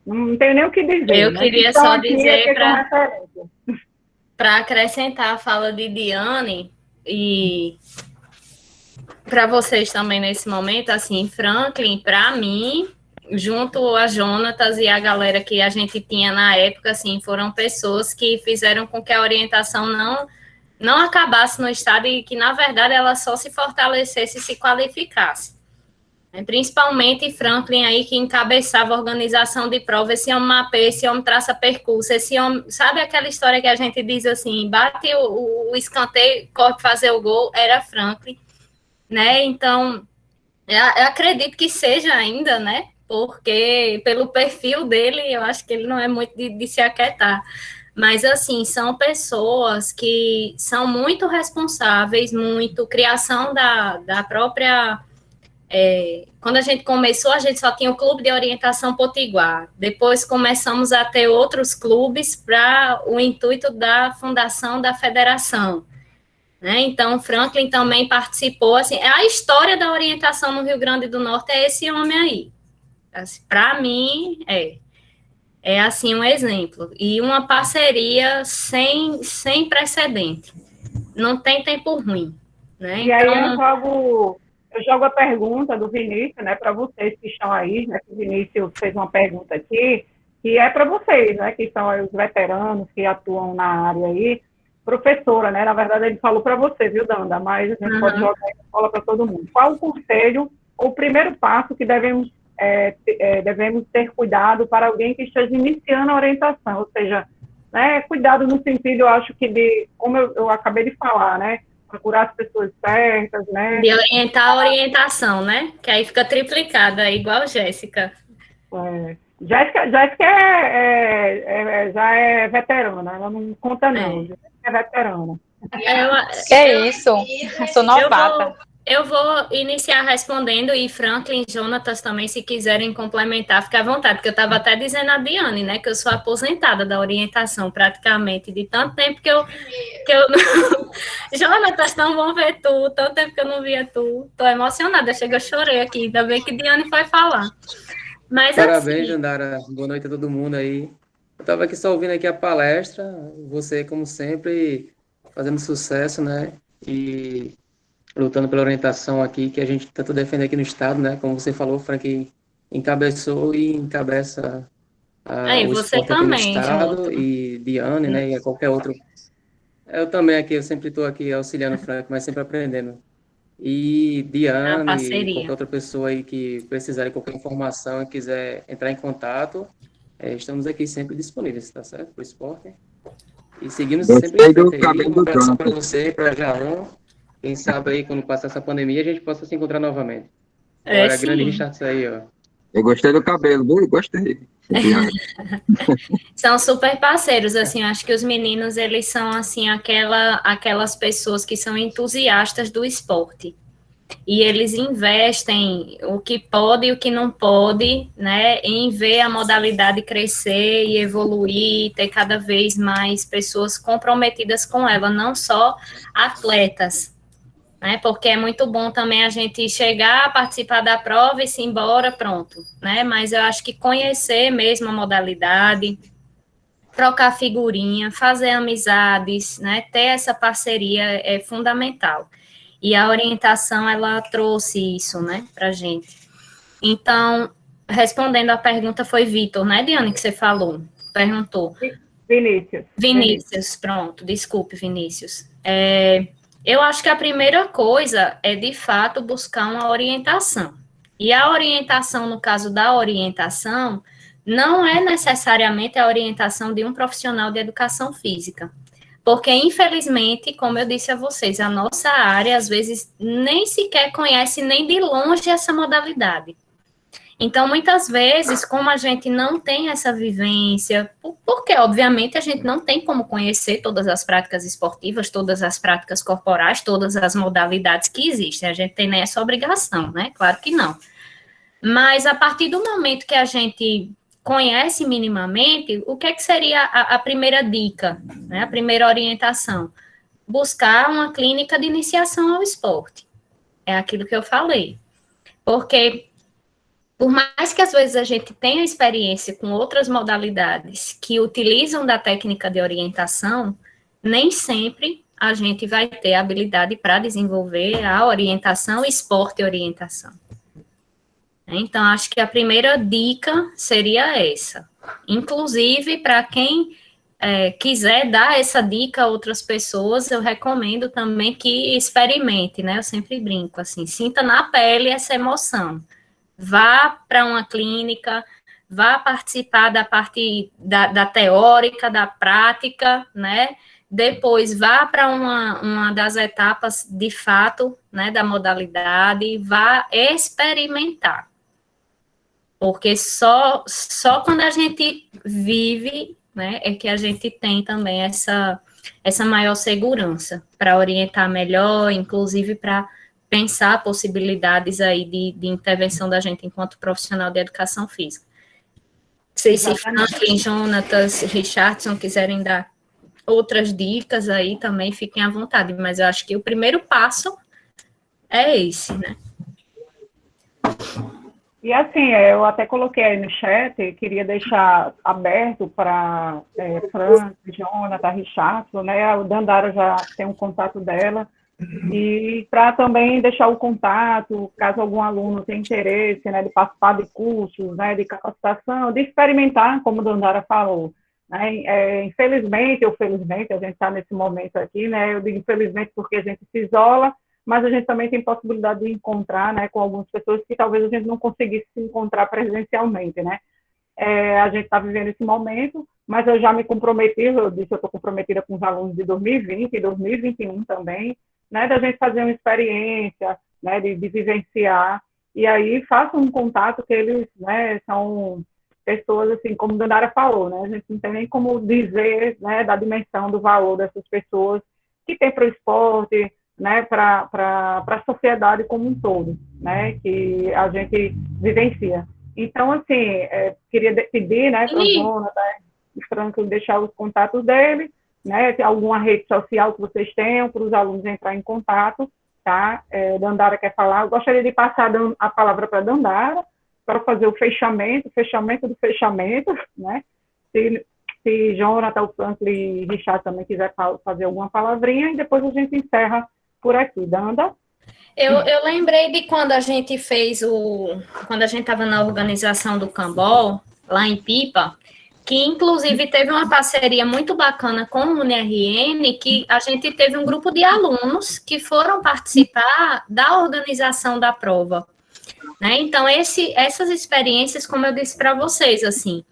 não tem nem o que dizer. Eu queria só dizer para acrescentar a fala de Diane e para vocês também nesse momento, assim, Franklin, para mim, junto a Jonatas e a galera que a gente tinha na época, assim, foram pessoas que fizeram com que a orientação não acabasse no estado e que, na verdade, ela só se fortalecesse e se qualificasse. Principalmente Franklin aí, que encabeçava a organização de prova, esse homem mapeia, esse homem traça percurso, esse homem, sabe aquela história que a gente diz assim, bate o escanteio, corre fazer o gol, era Franklin. Né? Então, eu acredito que seja ainda, né? Porque pelo perfil dele, eu acho que ele não é muito de se aquietar. Mas, assim, são pessoas que são muito responsáveis, criação da própria... quando a gente começou, a gente só tinha o Clube de Orientação Potiguar. Depois começamos a ter outros clubes para o intuito da fundação da federação. Né? Então, Franklin também participou, assim, a história da orientação no Rio Grande do Norte é esse homem aí. Assim, para mim, é assim um exemplo. E uma parceria sem precedente. Não tem tempo ruim. Né? E aí eu jogo a pergunta do Vinícius, né, para vocês que estão aí, né, que o Vinícius fez uma pergunta aqui, que é para vocês, né, que são os veteranos que atuam na área aí. Professora, né? Na verdade, ele falou para você, viu, Danda? Mas a gente pode jogar a escola para todo mundo. Qual o conselho, o primeiro passo que devemos ter cuidado para alguém que esteja iniciando a orientação? Ou seja, né, cuidado no sentido, eu acho que de, como eu acabei de falar, né, procurar as pessoas certas, né. De orientar a orientação, né? Que aí fica triplicada, igual Jéssica. Jéssica já é veterana, ela não conta não, Jéssica é veterana. Que isso? Sou novata. Eu vou iniciar respondendo, e Franklin e Jonatas também, se quiserem complementar, fique à vontade, porque eu estava até dizendo a Diane, né, que eu sou aposentada da orientação, praticamente, de tanto tempo que eu não... Jonatas, não vão ver tu, tanto tempo que eu não via tu, estou emocionada, chega, eu chorei aqui, ainda bem que Diane foi falar. Mas, parabéns, assim, Jandara, boa noite a todo mundo aí. Eu estava aqui só ouvindo aqui a palestra, você, como sempre, fazendo sucesso, né, e lutando pela orientação aqui, que a gente tanto defende aqui no Estado, né? Como você falou, Frank encabeçou e encabeça o você esporte aqui no também, Estado, Jonathan. e Diane, né? E qualquer outro. Eu também aqui, eu sempre estou aqui auxiliando o Frank, mas sempre aprendendo. E A Diane, e qualquer parceria. outra pessoa aí que precisar de qualquer informação e quiser entrar em contato, estamos aqui sempre disponíveis, tá certo? Para o esporte. E seguimos sempre em frente aí. Um abraço para você, para Jaon. Quem sabe aí, quando passar essa pandemia, a gente possa se encontrar novamente. Olha, Sim. grande Richard aí, ó. Eu gostei do cabelo, viu? Gostei. São super parceiros, assim, acho que os meninos, eles são, assim, aquelas pessoas que são entusiastas do esporte. E eles investem o que pode e o que não pode, né, em ver a modalidade crescer e evoluir, ter cada vez mais pessoas comprometidas com ela, não só atletas, né, porque é muito bom também a gente chegar, participar da prova e se embora, pronto, né, mas eu acho que conhecer mesmo a modalidade, trocar figurinha, fazer amizades, né, ter essa parceria é fundamental. E a orientação, ela trouxe isso, né, pra gente. Então, respondendo a pergunta, foi Vitor, né, Diane, que você falou? Perguntou. Vinícius, pronto, desculpe, Vinícius. Eu acho que a primeira coisa é, de fato, buscar uma orientação. E a orientação, no caso da orientação, não é necessariamente a orientação de um profissional de educação física. Porque, infelizmente, como eu disse a vocês, a nossa área, às vezes, nem sequer conhece nem de longe essa modalidade. Então, muitas vezes, como a gente não tem essa vivência, porque, obviamente, a gente não tem como conhecer todas as práticas esportivas, todas as práticas corporais, todas as modalidades que existem, a gente tem nem essa obrigação, né? Claro que não. Mas, a partir do momento que a gente conhece minimamente, o que seria a primeira dica, né, a primeira orientação? Buscar uma clínica de iniciação ao esporte. É aquilo que eu falei. Porque, por mais que às vezes a gente tenha experiência com outras modalidades que utilizam da técnica de orientação, nem sempre a gente vai ter habilidade para desenvolver a orientação, esporte e orientação. Então, acho que a primeira dica seria essa. Inclusive, para quem quiser dar essa dica a outras pessoas, eu recomendo também que experimente, né? Eu sempre brinco, assim, sinta na pele essa emoção. Vá para uma clínica, vá participar da parte da teórica, da prática, né? Depois vá para uma das etapas, de fato, né, da modalidade, vá experimentar. Porque só quando a gente vive, né, é que a gente tem também essa maior segurança para orientar melhor, inclusive para pensar possibilidades aí de intervenção da gente enquanto profissional de educação física. Não sei se Franklin, Jonatas, Richardson quiserem dar outras dicas aí também, fiquem à vontade, mas eu acho que o primeiro passo é esse, né? E assim, eu até coloquei aí no chat, queria deixar aberto para Frank, Jonathan, Richardson, né? A Dandara já tem um contato dela, e para também deixar o contato, caso algum aluno tenha interesse, né, de participar de cursos, né, de capacitação, de experimentar, como a Dandara falou. Né? Infelizmente ou felizmente, a gente está nesse momento aqui, né? Eu digo infelizmente porque a gente se isola, mas a gente também tem possibilidade de encontrar, né, com algumas pessoas que talvez a gente não conseguisse se encontrar presencialmente, né? a gente está vivendo esse momento, mas eu já me comprometi, eu disse, eu estou comprometida com os alunos de 2020 e 2021 também, né, da gente fazer uma experiência, né, de vivenciar, e aí façam um contato que eles, né, são pessoas, assim, como a Dandara falou, né, a gente não tem nem como dizer, né, da dimensão do valor dessas pessoas que tem para o esporte, né, para a sociedade como um todo, né, que a gente vivencia. Então, assim, queria pedir, né, para a Jonathan e Franklin deixar os contatos dele, né, tem alguma rede social que vocês tenham para os alunos entrar em contato, tá? Dandara quer falar, eu gostaria de passar a palavra para a Dandara, para fazer o fechamento do fechamento, né? Se Jonathan, o Franklin e Richard também quiser fazer alguma palavrinha, e depois a gente encerra por aqui. Danda? Eu lembrei de quando a gente fez quando a gente estava na organização do Cambol, lá em Pipa, que inclusive teve uma parceria muito bacana com o UniRN, que a gente teve um grupo de alunos que foram participar da organização da prova, né? Então, essas experiências, como eu disse para vocês, assim,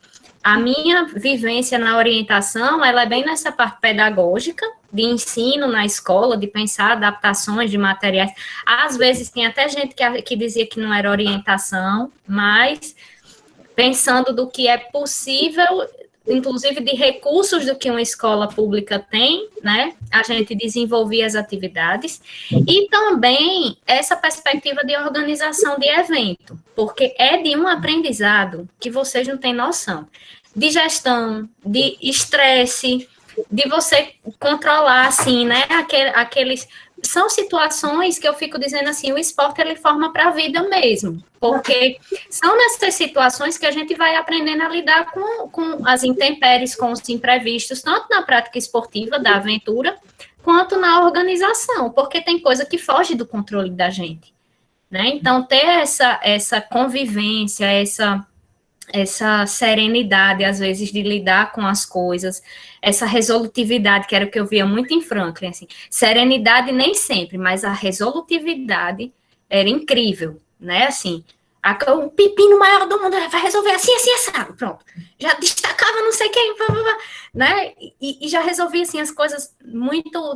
a minha vivência na orientação, ela é bem nessa parte pedagógica, de ensino na escola, de pensar adaptações de materiais. Às vezes, tem até gente que dizia que não era orientação, mas pensando do que é possível, inclusive de recursos do que uma escola pública tem, né? A gente desenvolvia as atividades. E também essa perspectiva de organização de evento, porque é de um aprendizado que vocês não têm noção. De gestão, de estresse, de você controlar, assim, né? Aqueles... São situações que eu fico dizendo assim, o esporte ele forma para a vida mesmo, porque são nessas situações que a gente vai aprendendo a lidar com as intempéries, com os imprevistos, tanto na prática esportiva, da aventura, quanto na organização, porque tem coisa que foge do controle da gente, né? Então, ter essa convivência, essa serenidade, às vezes, de lidar com as coisas, essa resolutividade, que era o que eu via muito em Franklin, assim, serenidade nem sempre, mas a resolutividade era incrível, né, assim, o pepino maior do mundo vai resolver assim, assim, assim, pronto, já destacava não sei quem, né, e já resolvia, assim, as coisas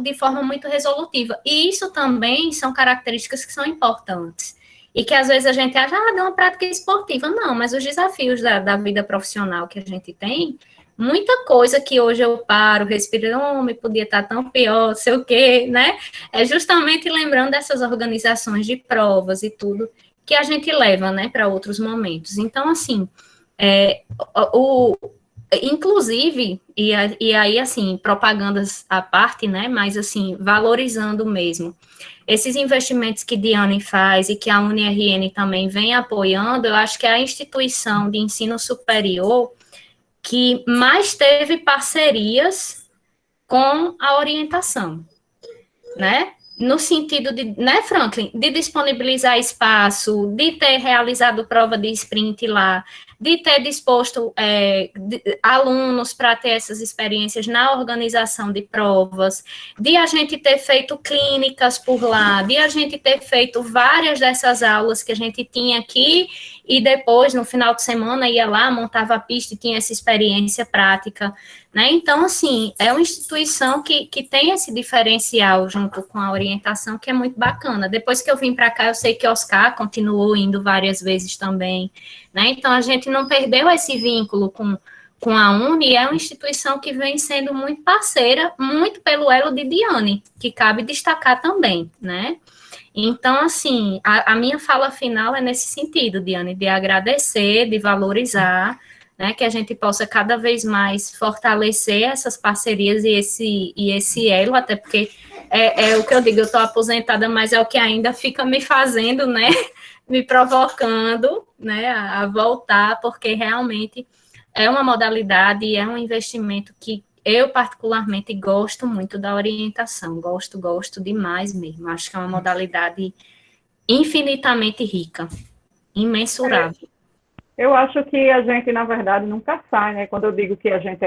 de forma muito resolutiva, e isso também são características que são importantes, e que às vezes a gente acha, é uma prática esportiva. Não, mas os desafios da vida profissional que a gente tem, muita coisa que hoje eu paro, respiro, me podia estar tão pior, sei o quê, né? É justamente lembrando dessas organizações de provas e tudo que a gente leva, né, para outros momentos. Então, assim, inclusive, e aí, assim, propagandas à parte, né, mas, assim, valorizando mesmo esses investimentos que Diane faz e que a UniRN também vem apoiando, eu acho que é a instituição de ensino superior que mais teve parcerias com a orientação, né? No sentido de, né, Franklin, de disponibilizar espaço, de ter realizado prova de sprint lá, de ter disposto alunos para ter essas experiências na organização de provas, de a gente ter feito clínicas por lá, de a gente ter feito várias dessas aulas que a gente tinha aqui e depois, no final de semana, ia lá, montava a pista e tinha essa experiência prática, né? Então, assim, é uma instituição que tem esse diferencial junto com a orientação, que é muito bacana. Depois que eu vim para cá, eu sei que Oscar continuou indo várias vezes também, né? Então, a gente não perdeu esse vínculo com a Uni, é uma instituição que vem sendo muito parceira, muito pelo elo de Diane, que cabe destacar também, né? Então, assim, a minha fala final é nesse sentido, Diane, de agradecer, de valorizar, né, que a gente possa cada vez mais fortalecer essas parcerias e esse elo, até porque é o que eu digo, eu estou aposentada, mas é o que ainda fica me fazendo, né, me provocando, né, a voltar, porque realmente é uma modalidade e é um investimento que eu, particularmente, gosto muito da orientação, gosto demais mesmo, acho que é uma modalidade infinitamente rica, imensurável. Eu acho que a gente, na verdade, nunca sai, né? Quando eu digo que a gente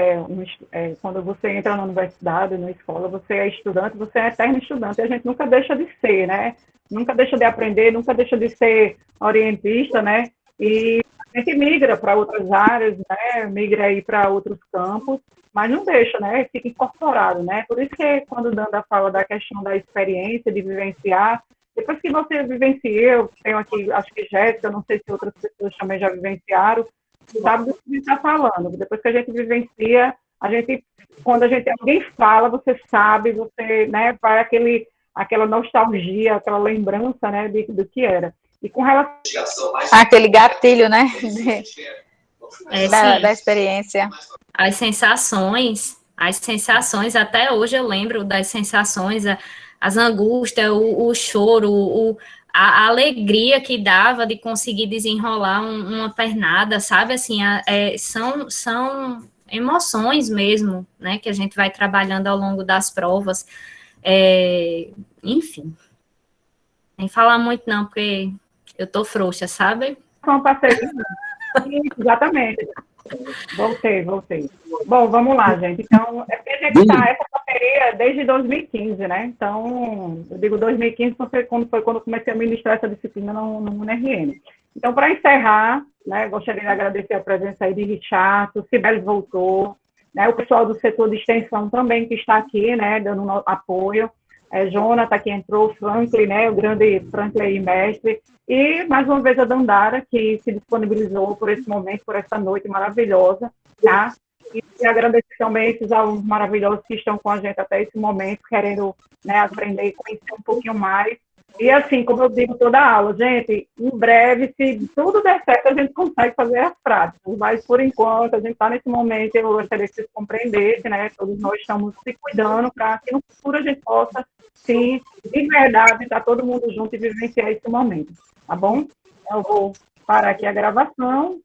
quando você entra na universidade, na escola, você é estudante, você é eterno estudante, e a gente nunca deixa de ser, né? Nunca deixa de aprender, nunca deixa de ser orientista, né? E A gente migra para outras áreas, né? Migra aí para outros campos, mas não deixa, né? Fica incorporado, né? Por isso que quando o Danda fala da questão da experiência, de vivenciar, depois que você vivencia, eu tenho aqui, acho que Jéssica, não sei se outras pessoas também já vivenciaram, sabe do que a gente está falando. Depois que a gente vivencia, quando alguém fala, você sabe, você, né, vai aquela nostalgia, aquela lembrança, né, do que era. E com relação... Aquele gatilho, né, da experiência. As sensações, até hoje eu lembro das sensações, as angústias, o choro, a alegria que dava de conseguir desenrolar uma pernada, sabe, assim, são emoções mesmo, né, que a gente vai trabalhando ao longo das provas, enfim, nem falar muito não, porque eu tô frouxa, sabe? Exatamente. Voltei. Bom, vamos lá, gente. Então, a gente está essa parceria desde 2015, né? Então, eu digo 2015 foi quando eu comecei a ministrar essa disciplina no UniRN. Então, para encerrar, né, gostaria de agradecer a presença aí de Richard, o Cibele voltou, né, o pessoal do setor de extensão também que está aqui, né, dando apoio, Jonathan que entrou, Franklin, né, o grande Franklin mestre, e mais uma vez a Dandara, que se disponibilizou por esse momento, por essa noite maravilhosa, tá? E agradecer também esses alunos maravilhosos que estão com a gente até esse momento, querendo, né, aprender e conhecer um pouquinho mais. E assim, como eu digo toda aula, gente, em breve, se tudo der certo, a gente consegue fazer as práticas, mas por enquanto, a gente está nesse momento, eu gostaria que vocês compreendessem, né, todos nós estamos se cuidando para que no futuro a gente possa, sim, de verdade, estar todo mundo junto e vivenciar esse momento, tá bom? Eu vou parar aqui a gravação